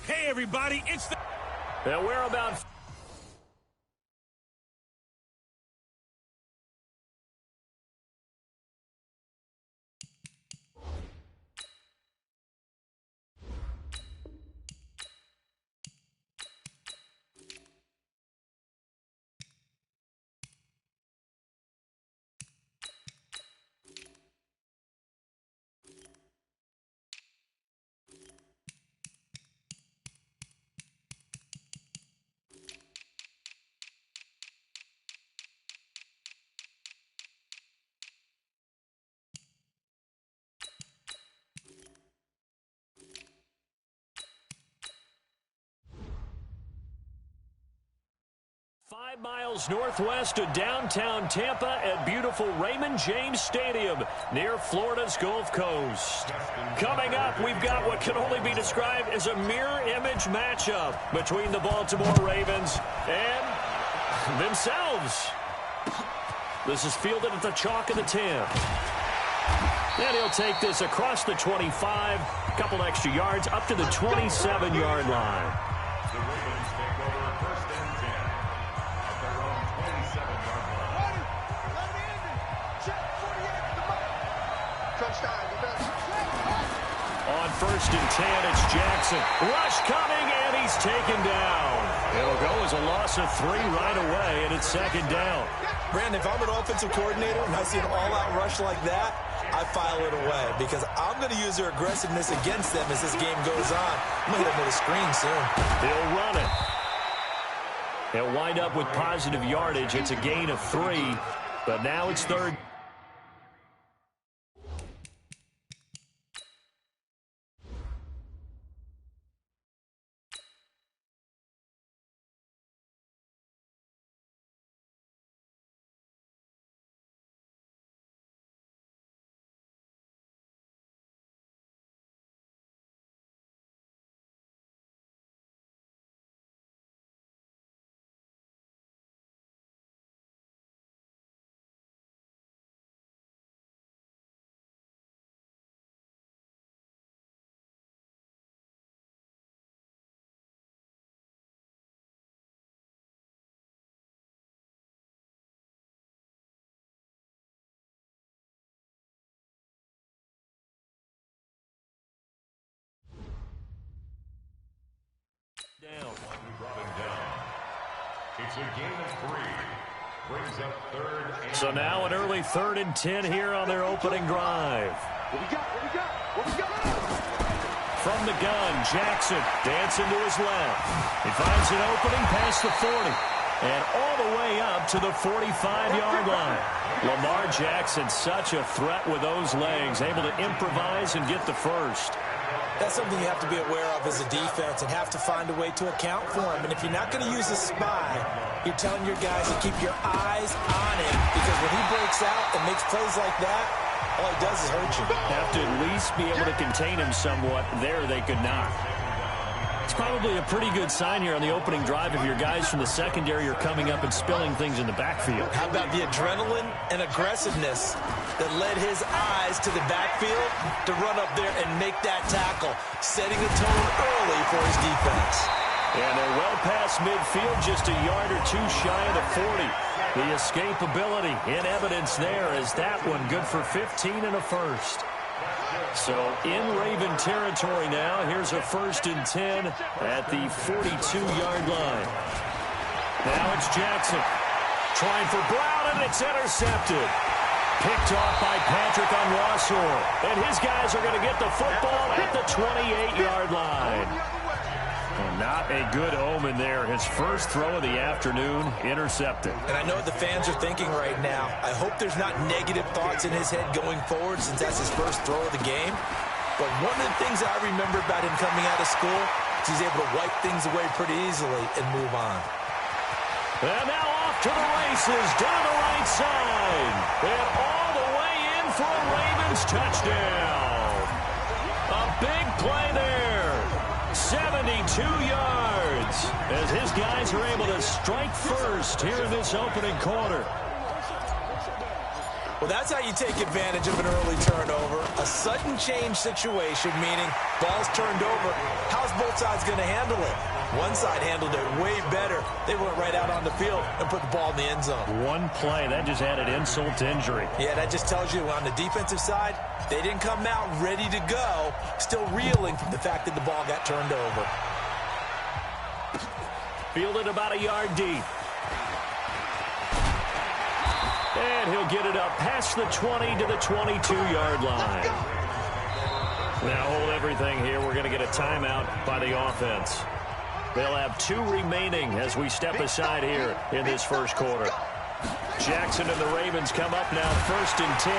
Hey, everybody, it's the... And we're about... miles northwest of downtown Tampa at beautiful Raymond James Stadium near Florida's Gulf Coast. Coming up, we've got what can only be described as a mirror image matchup between the Baltimore Ravens and themselves. This is fielded at the chalk of the 10. And he'll take this across the 25, a couple extra yards up to the 27-yard line. The Ravens take over first and 10 at their own 27-yard line. Check 48 the ball. Touchdown, you better. On first and 10, it's Jackson. Rush coming, and he's taken down. It'll go as a loss of 3 right away, and it's second down. Brandon, if I'm an offensive coordinator and I see an all-out rush like that, I file it away because I'm going to use their aggressiveness against them as this game goes on. I'm going to hit them with a screen soon. He'll run it. They'll wind up with positive yardage. It's a gain of 3, but now it's third. It's a gain of 3. Brings up third and So now an early 3rd and 10 here on their opening drive. What we got? What we got? What we got? From the gun, Jackson dancing to his left. He finds an opening past the 40 and all the way up to the 45-yard line. Lamar Jackson, such a threat with those legs, able to improvise and get the first. That's something you have to be aware of as a defense and have to find a way to account for him. And if you're not going to use a spy, you're telling your guys to keep your eyes on him, because when he breaks out and makes plays like that, all he does is hurt you. Have to at least be able to contain him somewhat. There they could not. It's probably a pretty good sign here on the opening drive if your guys from the secondary are coming up and spilling things in the backfield. How about the adrenaline and aggressiveness that led his eyes to the backfield to run up there and make that tackle, setting the tone early for his defense. And they're well past midfield, just a yard or two shy of the 40. The escapability in evidence there as that one good for 15 and a first. So in Raven territory now, here's a 1st and 10 at the 42-yard line. Now it's Jackson trying for Brown, and it's intercepted. Picked off by Patrick on Wassor. And his guys are going to get the football at the 28-yard line. And not a good omen there. His first throw of the afternoon, intercepted. And I know what the fans are thinking right now. I hope there's not negative thoughts in his head going forward, since that's his first throw of the game. But one of the things I remember about him coming out of school is he's able to wipe things away pretty easily and move on. And now off to the races, down the right side. And all the way in for a Ravens touchdown. A big play there. 72 yards as his guys are able to strike first here in this opening quarter. Well, that's how you take advantage of an early turnover. A sudden change situation, meaning ball's turned over. How's both sides going to handle it? One side handled it way better. They went right out on the field and put the ball in the end zone. One play, that just added insult to injury. Yeah, that just tells you on the defensive side, they didn't come out ready to go, still reeling from the fact that the ball got turned over. Fielded about a yard deep. And he'll get it up past the 20 to the 22-yard line. Now hold everything here. We're going to get a timeout by the offense. They'll have 2 remaining as we step aside here in this first quarter. Jackson and the Ravens come up now 1st and 10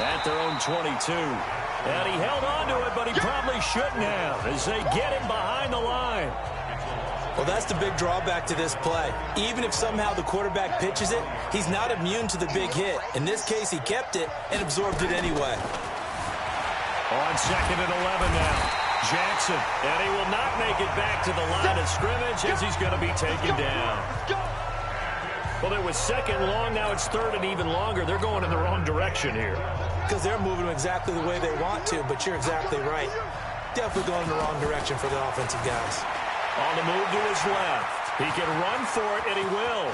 at their own 22. And he held on to it, but he probably shouldn't have as they get him behind the line. Well, that's the big drawback to this play. Even if somehow the quarterback pitches it, he's not immune to the big hit. In this case, he kept it and absorbed it anyway. On 2nd and 11 now. Jackson, and he will not make it back to the line of scrimmage as he's going to be taken down. Well, it was 2nd long, now it's 3rd and even longer. They're going in the wrong direction here. Because they're moving exactly the way they want to, but you're exactly right. Definitely going in the wrong direction for the offensive guys. On the move to his left. He can run for it, and he will.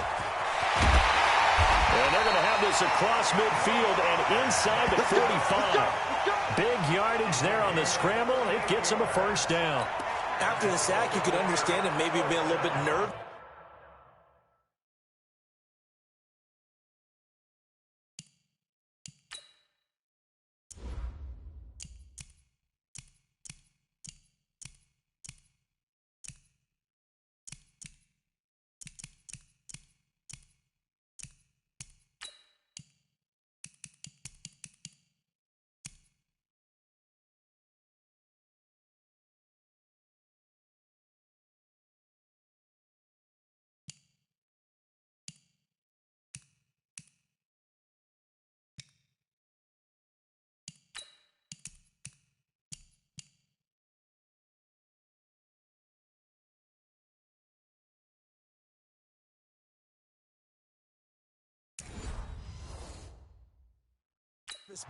And they're going to have this across midfield and inside the 45. Big yardage there on the scramble. It gets him a first down. After the sack, you could understand him maybe being a little bit nervous.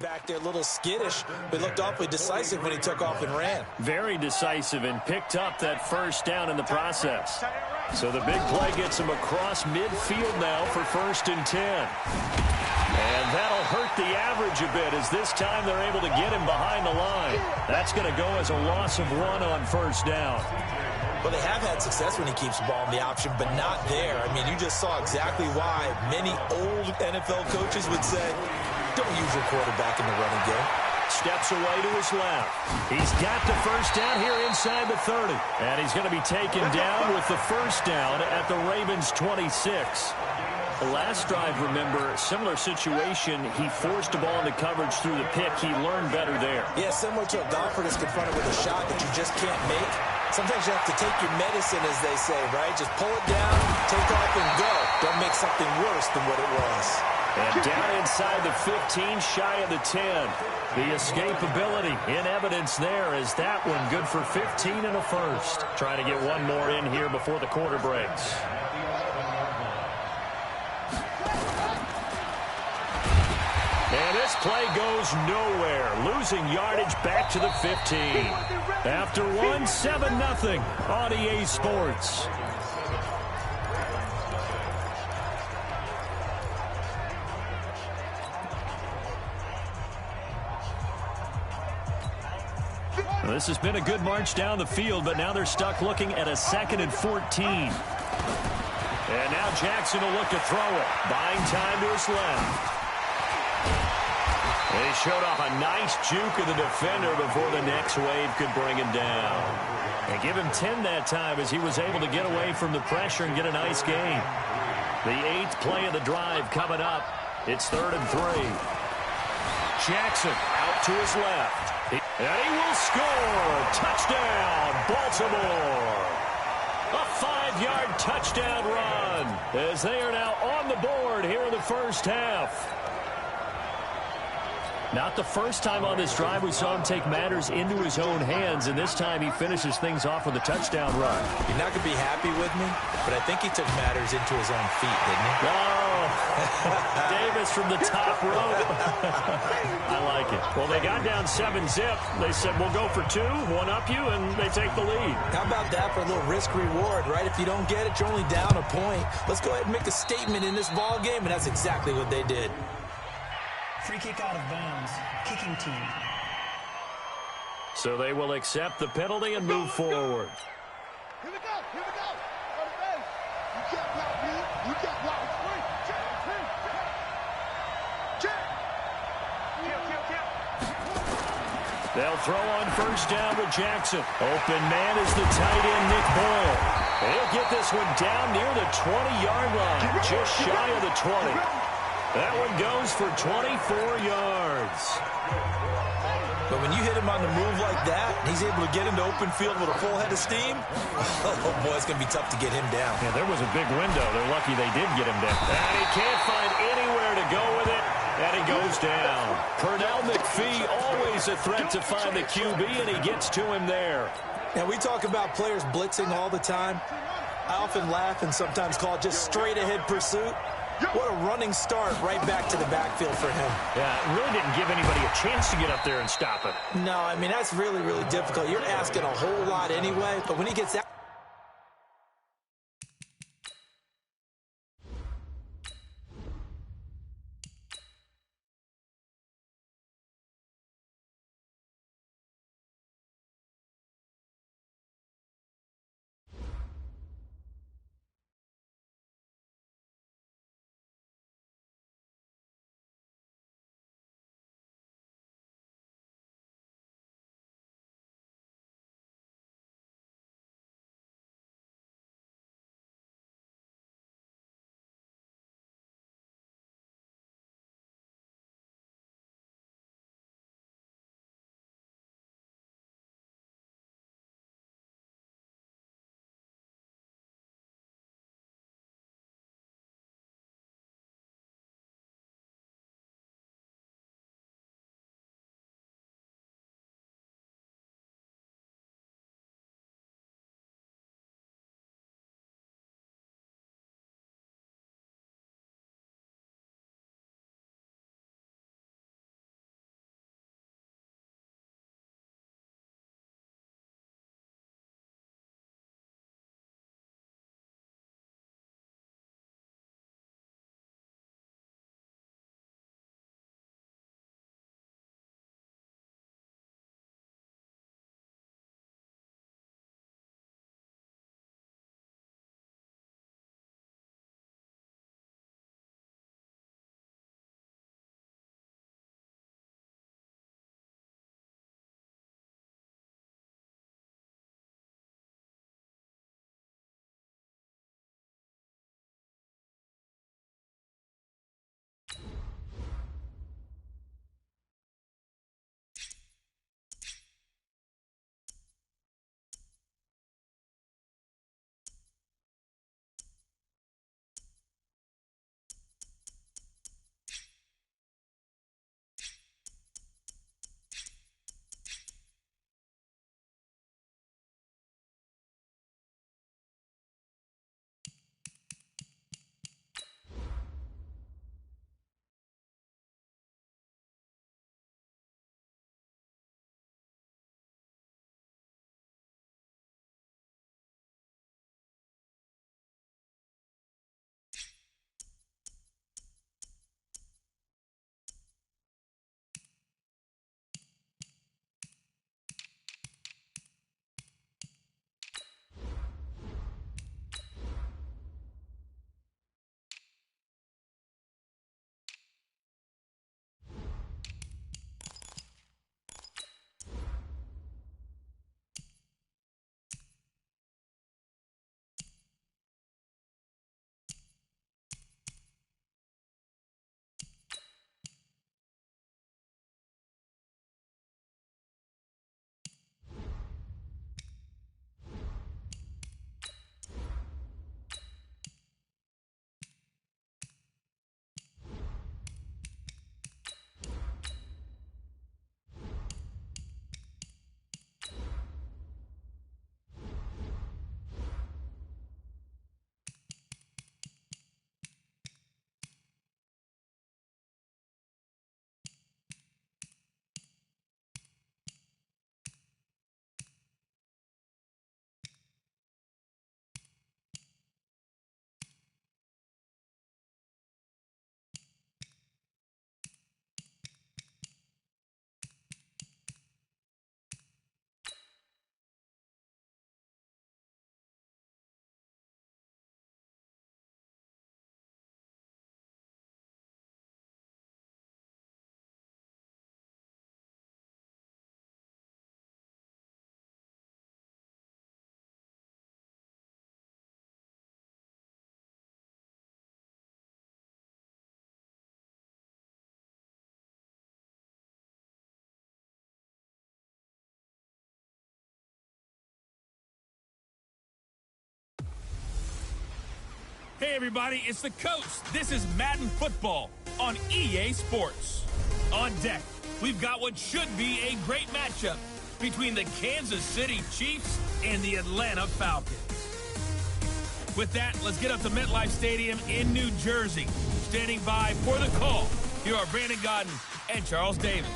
Back there, a little skittish, but looked awfully decisive when he took off and ran. Very decisive and picked up that first down in the process. So the big play gets him across midfield now for 1st and 10. And that'll hurt the average a bit as this time they're able to get him behind the line. That's going to go as a loss of 1 on 1st down. Well, they have had success when he keeps the ball in the option, but not there. I mean, you just saw exactly why many old NFL coaches would say, don't use your quarterback in the running game. Steps away to his left. He's got the first down here inside the 30. And he's going to be taken down with the first down at the Ravens' 26. The last drive, remember, similar situation. He forced the ball into coverage through the pick. He learned better there. Yeah, similar to a golfer that's confronted with a shot that you just can't make. Sometimes you have to take your medicine, as they say, right? Just pull it down, take off, and go. Don't make something worse than what it was. And down inside the 15, shy of the 10. The escapability in evidence there is that one good for 15 and a first. Trying to get one more in here before the quarter breaks. And this play goes nowhere. Losing yardage back to the 15. After one, 7-0 on EA Sports. Well, this has been a good march down the field, but now they're stuck looking at a 2nd and 14. And now Jackson will look to throw it. Buying time to his left. And he showed off a nice juke of the defender before the next wave could bring him down. And give him 10 that time as he was able to get away from the pressure and get a nice gain. The 8th play of the drive coming up. It's 3rd and 3. Jackson out to his left. And he will score. Touchdown, Baltimore. A 5-yard touchdown run as they are now on the board here in the first half. Not the first time on this drive we saw him take matters into his own hands, and this time he finishes things off with a touchdown run. You're not going to be happy with me, but I think he took matters into his own feet, didn't he? Oh, Davis from the top rope. I like it. Well, they got down 7-zip. They said, we'll go for 2, one up you, and they take the lead. How about that for a little risk-reward, right? If you don't get it, you're only down a point. Let's go ahead and make a statement in this ball game, and that's exactly what they did. Free kick out of bounds. Kicking team. So they will accept the penalty and move forward. Here we go. Here we go. On the base. You can't block me. You can't block me. Free. Check. Kill. They'll throw on first down with Jackson. Open man is the tight end, Nick Boyle. He'll get this one down near the 20-yard line. Just shy of the 20. That one goes for 24 yards. But when you hit him on the move like that, he's able to get into open field with a full head of steam, oh, boy, it's going to be tough to get him down. Yeah, there was a big window. They're lucky they did get him down. And he can't find anywhere to go with it, and he goes down. Pernell McPhee, always a threat to find the QB, and he gets to him there. Now, we talk about players blitzing all the time. I often laugh and sometimes call it just straight-ahead pursuit. What a running start right back to the backfield for him. Yeah, it really didn't give anybody a chance to get up there and stop it. No, I mean, that's really, really difficult. You're asking a whole lot anyway, but when he gets out, Hey everybody, it's the coach. This is Madden Football on EA Sports. On deck, we've got what should be a great matchup between the Kansas City Chiefs and the Atlanta Falcons. With that, let's get up to MetLife Stadium in New Jersey. Standing by for the call, here are Brandon Godden and Charles Davis.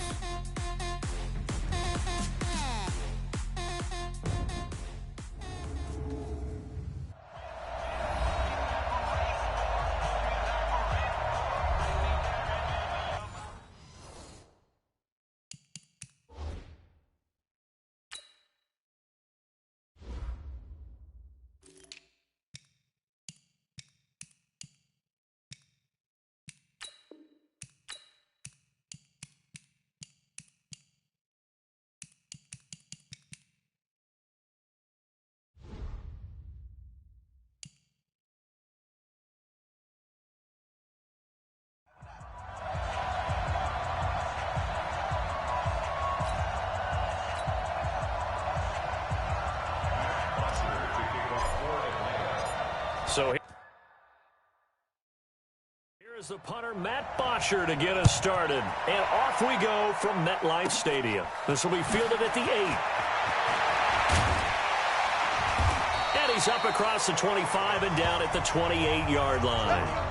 So here is the punter, Matt Bosher, to get us started. And off we go from MetLife Stadium. This will be fielded at the 8. And he's up across the 25 and down at the 28-yard line.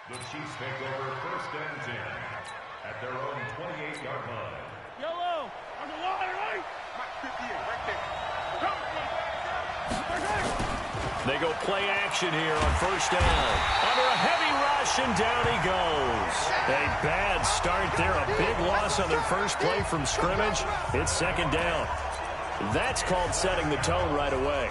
The Chiefs take over 1st and 10 at their own 28-yard line. Yellow, on the line, right? Mark 58, right there. They go play action here on 1st down. Under a heavy rush, and down he goes. A bad start there. A big loss on their first play from scrimmage. It's 2nd down. That's called setting the tone right away.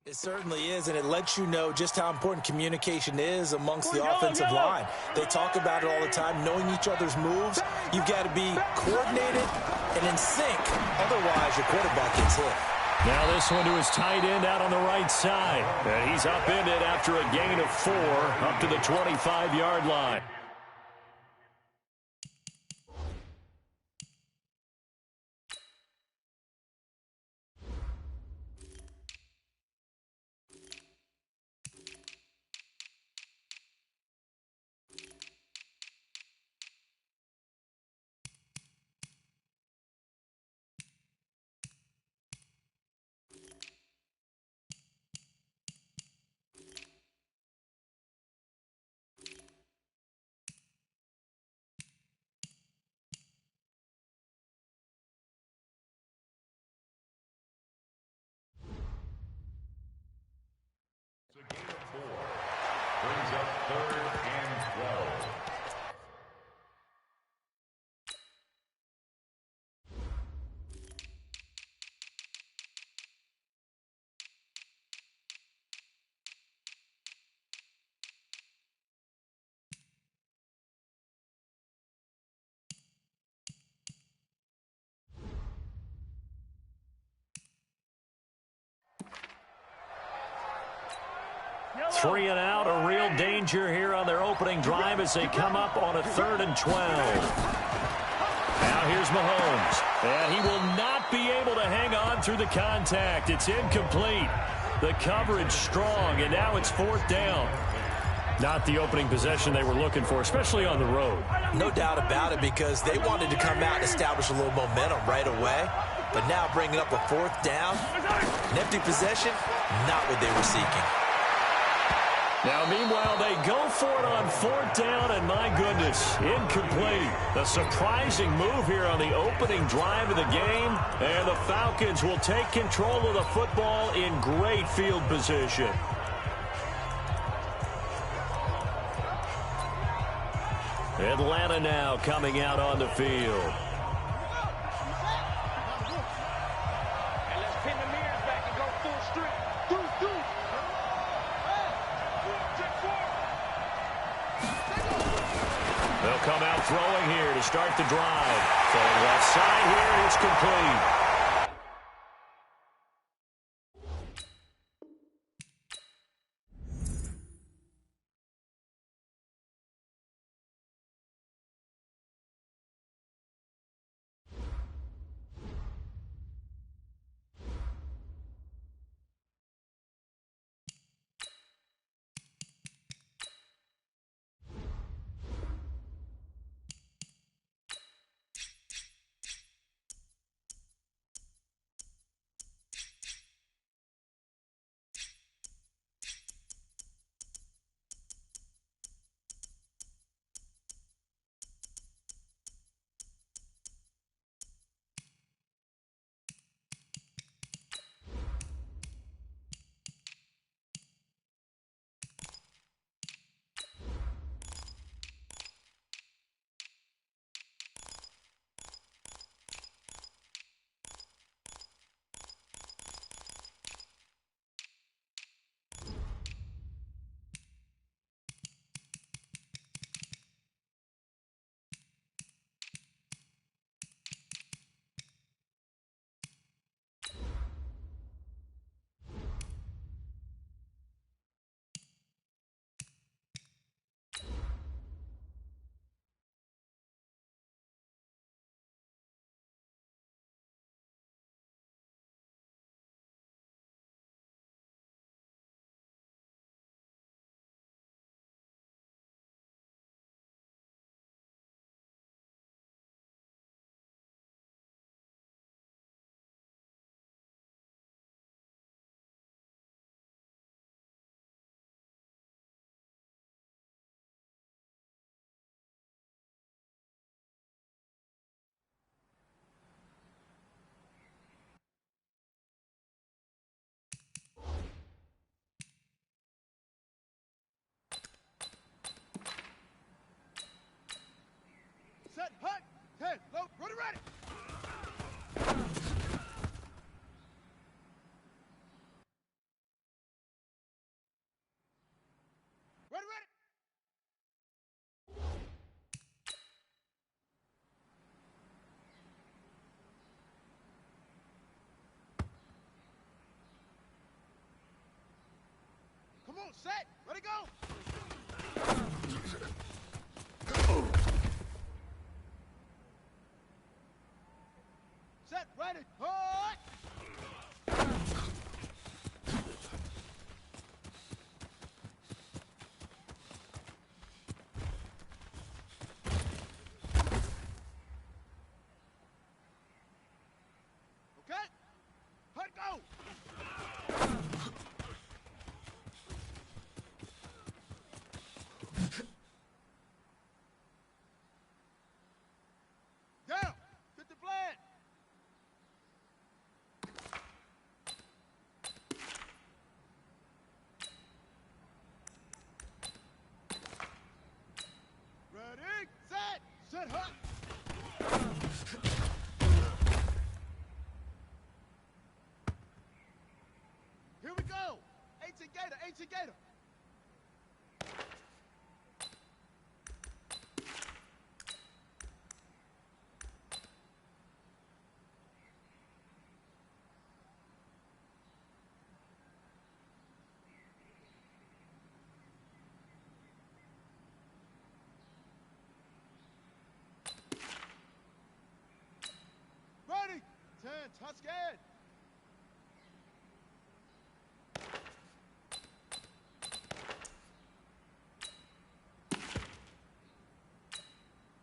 It certainly is, and it lets you know just how important communication is amongst the offensive line. They talk about it all the time, knowing each other's moves. You've got to be coordinated and in sync. Otherwise, your quarterback gets hit. Now this one to his tight end out on the right side. And he's upended after a gain of 4 up to the 25-yard line. 3 and out, a real danger here on their opening drive as they come up on a 3rd and 12. Now here's Mahomes, and he will not be able to hang on through the contact. It's incomplete. The coverage strong, and now it's 4th down. Not the opening possession they were looking for, especially on the road. No doubt about it, because they wanted to come out and establish a little momentum right away. But now bringing up a 4th down, an empty possession, not what they were seeking. Now, meanwhile, they go for it on 4th down, and my goodness, incomplete. A surprising move here on the opening drive of the game, and the Falcons will take control of the football in great field position. Atlanta now coming out on the field. And let's pin the mirrors back and go full strength. They'll come out throwing here to start the drive. Throwing left side here, it's complete. Set, hut, 10, low, ready, ready. Ready, ready. Come on, set, ready, go. Set, ready, hut. Okay, hut, go. Down, get the flag. Ready, set, hut. Here we go. Ancient Gator, Ancient Gator. Not scared.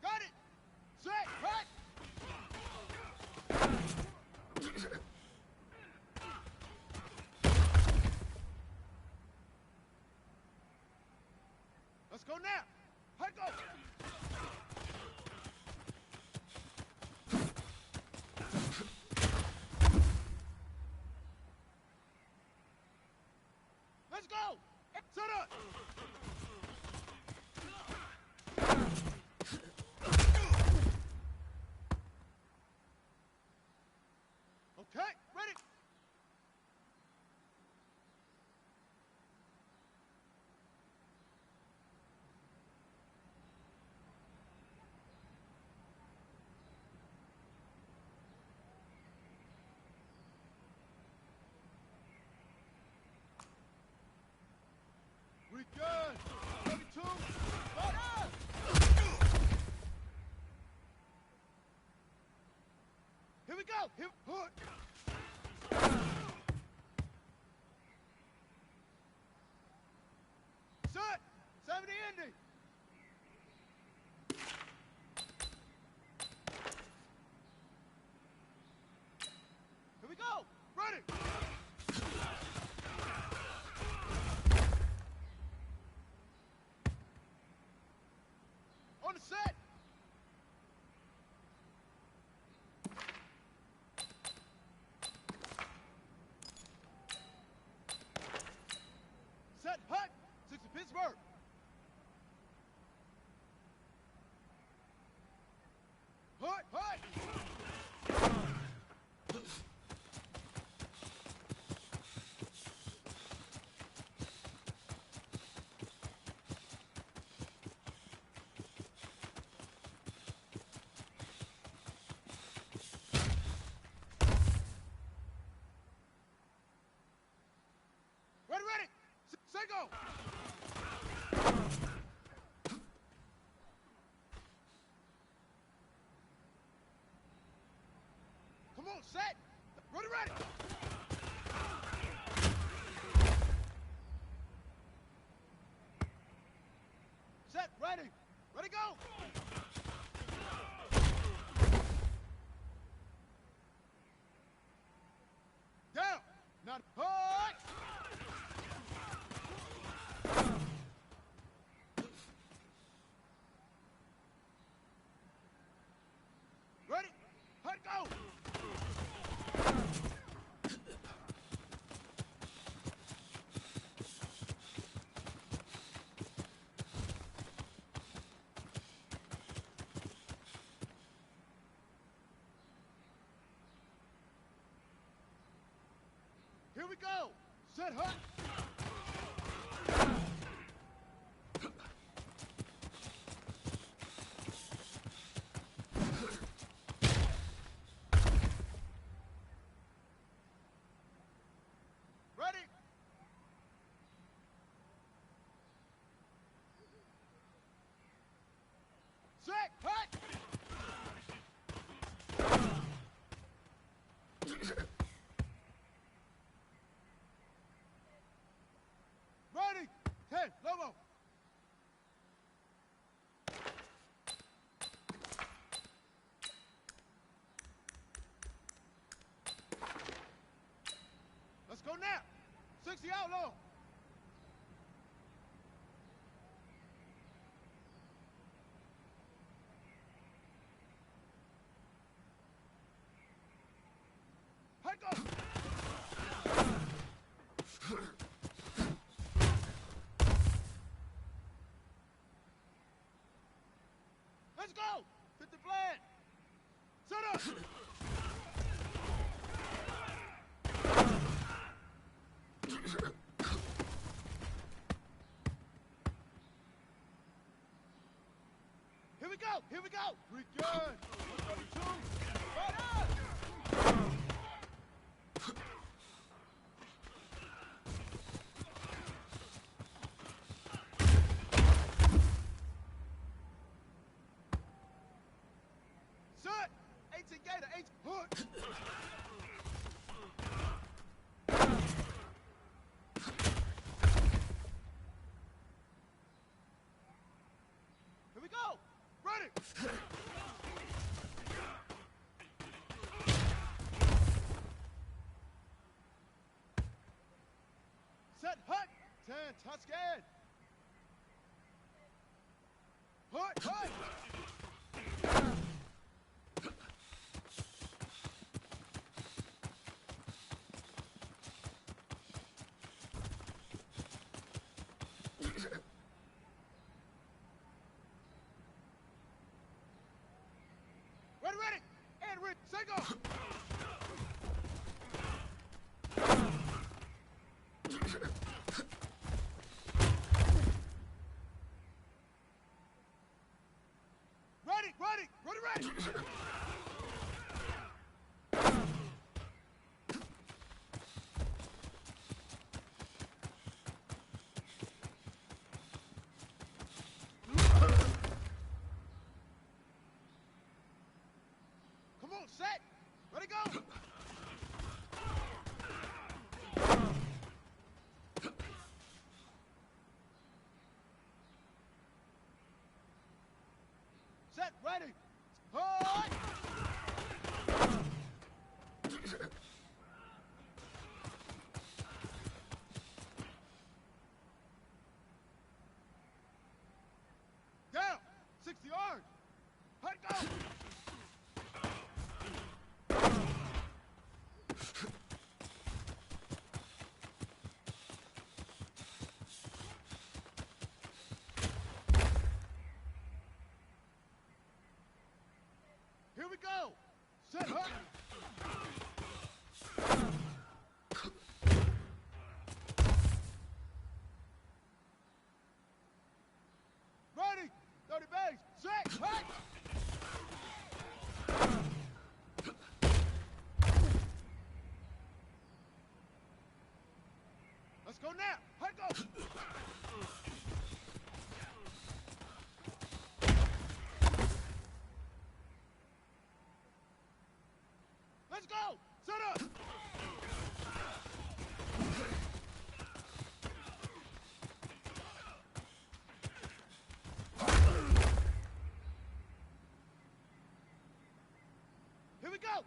Got it. Set. Right. Let's go now. Hike go. Let's go. Set up. Okay, ready. We good. 32. Fire! Here we go. Here. Hood. Set. 70 ending. Here we go. Ready. On the set. Set. Hut. 6 to Pittsburgh. Hut. Hut. Ready, ready. Set, go. Come on, set. Ready, ready. Set, ready. Ready, go. Down. Not hard. Ready? Hut, go! Here we go! Set, hut! Ready? Set, hut! Ready? 10, Lobo. Let's go now. 60 outlaw. Hut, go. Let's go. Hit the plan. Set up. Here we go. Here we go. We good. 132. Right up. Set. 18 Gator. 8 hook. Touch scan. Hood. Ready. And ready. Single. Ready. Come on, set. Ready, go. Set, ready. Hold. Down. 60 yards. Hut, go. Here we go. Set, hut. Ready. 30 base. Set, hut. Let's go now. Hut, go. Let's go. Set up.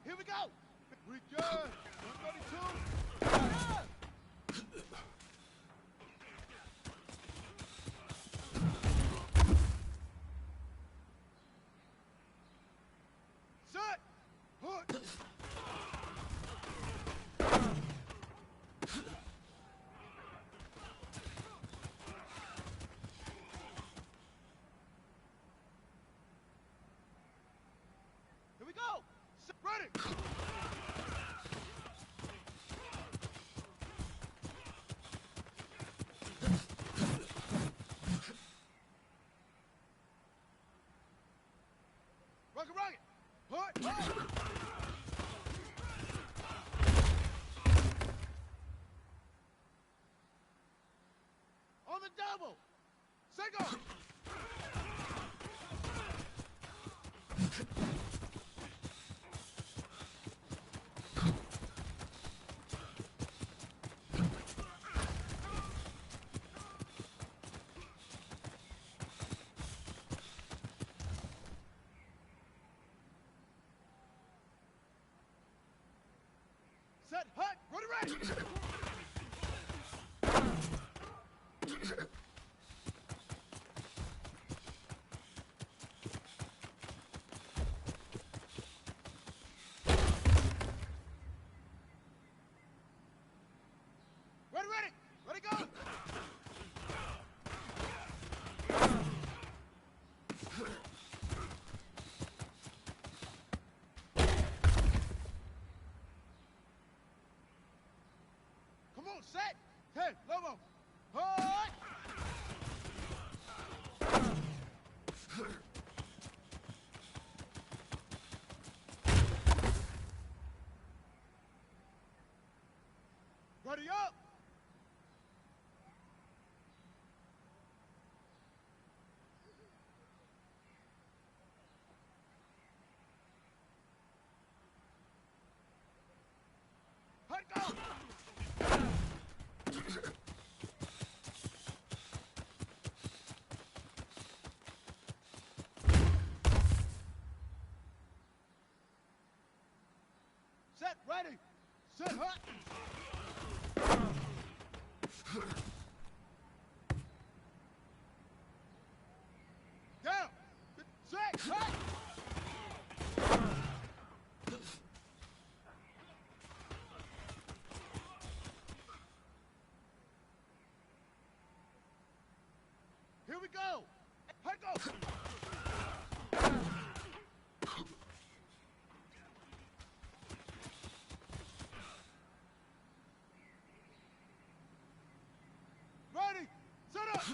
Here we go. We good. 132. Ah! Set. Hood. Here we go. Set. Ready. Rocket. Hood. Hood. On the double. Single. Set, hut, ready. Ready, go. Come on, set. Hey, Lobo. Hut. Ready up. Hut, go. Set, ready. Set, hut. go! Let go! Ready! Set up!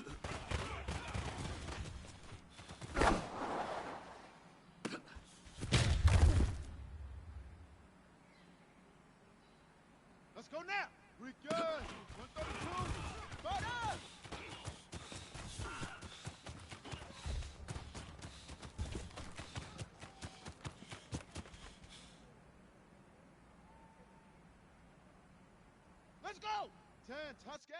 Let's go now! We good! 132! Fight up! Let's go! 10, Tuscan!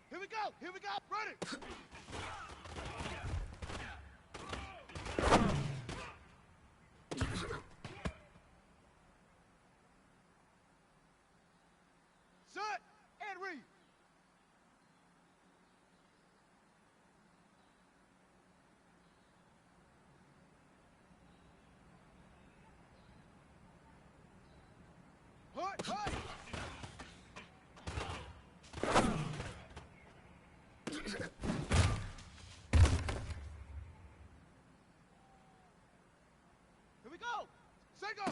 Here we go! Here we go! Ready! Set and read! Hut! Hut! Here we go! Say go!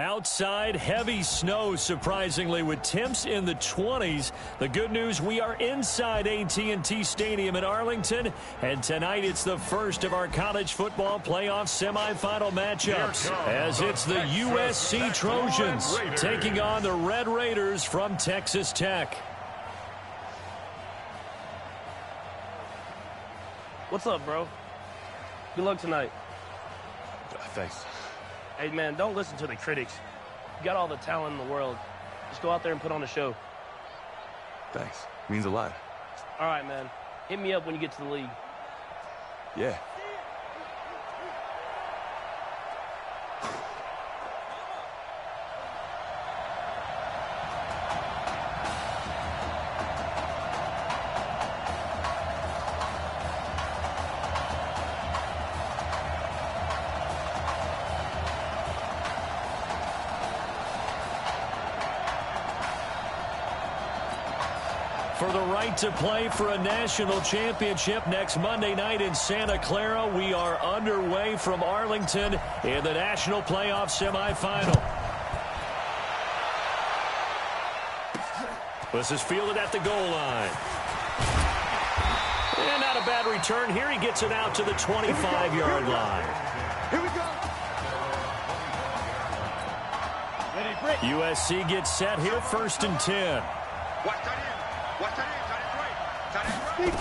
Outside, heavy snow, surprisingly, with temps in the 20s. The good news, we are inside AT&T Stadium in Arlington, and tonight it's the first of our college football playoff semifinal matchups, as it's the USC Trojans taking on the Red Raiders from Texas Tech. What's up, bro? Good luck tonight. Thanks. Hey, man, don't listen to the critics. You got all the talent in the world. Just go out there and put on a show. Thanks. Means a lot. All right, man. Hit me up when you get to the league. Yeah. For the right to play for a national championship next Monday night in Santa Clara, we are underway from Arlington in the national playoff semifinal. This is fielded at the goal line. And not a bad return here. He gets it out to the 25-yard line. Here we go. USC gets set here, 1st and 10. Watch that in. Watch that in. Tight end right. Tight end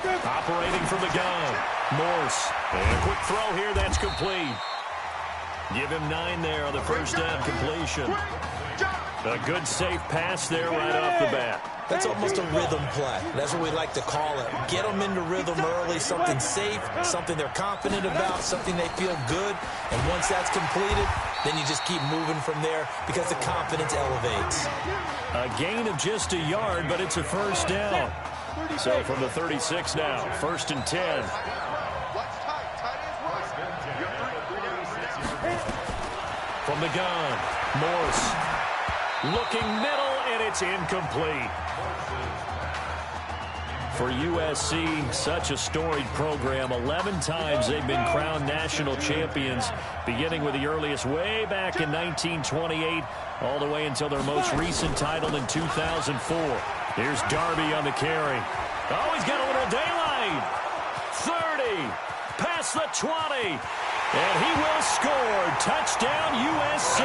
right. Operating from the gun. Morse. And a quick throw here. That's complete. Give him 9 there on the first down completion. A good safe pass there right off the bat. That's almost a rhythm play. That's what we like to call it. Get them into rhythm early, something safe, something they're confident about, something they feel good. And once that's completed, then you just keep moving from there because the confidence elevates. A gain of just a yard, but it's a first down. So from the 36 now, 1st and 10. From the gun, Morse. Looking middle, and it's incomplete. For USC, such a storied program. 11 times they've been crowned national champions, beginning with the earliest way back in 1928, all the way until their most recent title in 2004. Here's Darby on the carry. Oh, he's got a little daylight. 30, past the 20, and he will score. Touchdown, USC.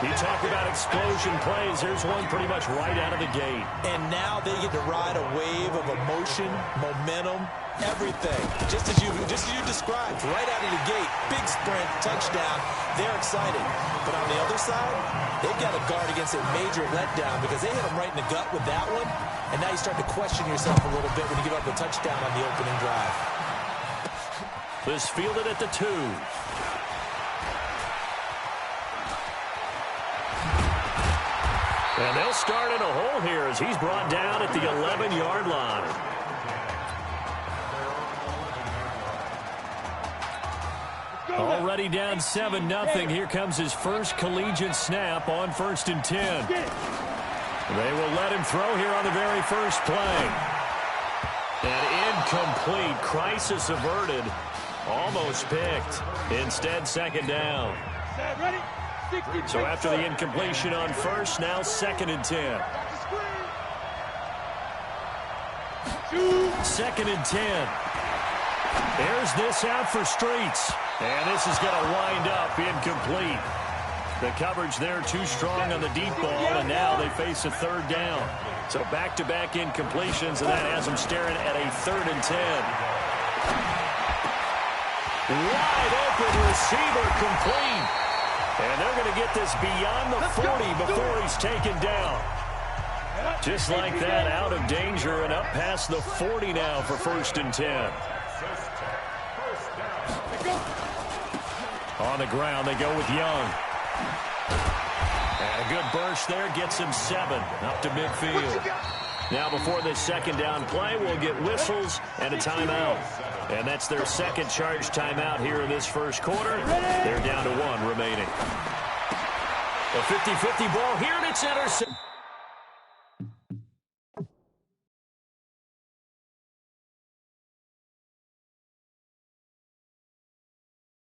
You talk about explosion plays. Here's one pretty much right out of the gate. And now they get to ride a wave of emotion, momentum, everything. Just as you described, right out of the gate, big sprint, touchdown. They're excited. But on the other side, they've got to guard against a major letdown because they hit them right in the gut with that one. And now you start to question yourself a little bit when you give up a touchdown on the opening drive. This fielded at the 2. And they'll start in a hole here as he's brought down at the 11-yard line. Already down 7-0. Here comes his first collegiate snap on 1st and 10. They will let him throw here on the very first play. And incomplete. Crisis averted. Almost picked. Instead, 2nd down. So after the incompletion on 1st, now 2nd and 10. 2nd and 10. There's this out for Streets. And this is going to wind up incomplete. The coverage there too strong on the deep ball, and now they face a 3rd down. So back-to-back incompletions, and that has them staring at a 3rd and 10. Wide open receiver complete. And they're going to get this beyond the 40 before he's taken down. Just like that, out of danger and up past the 40 now for 1st and 10. On the ground, they go with Young. And a good burst there gets him 7 up to midfield. Now before this 2nd down play, we'll get whistles and a timeout. And that's their 2nd charge timeout here in this 1st quarter. They're down to 1 remaining. A 50-50 ball here, and it's intercepted.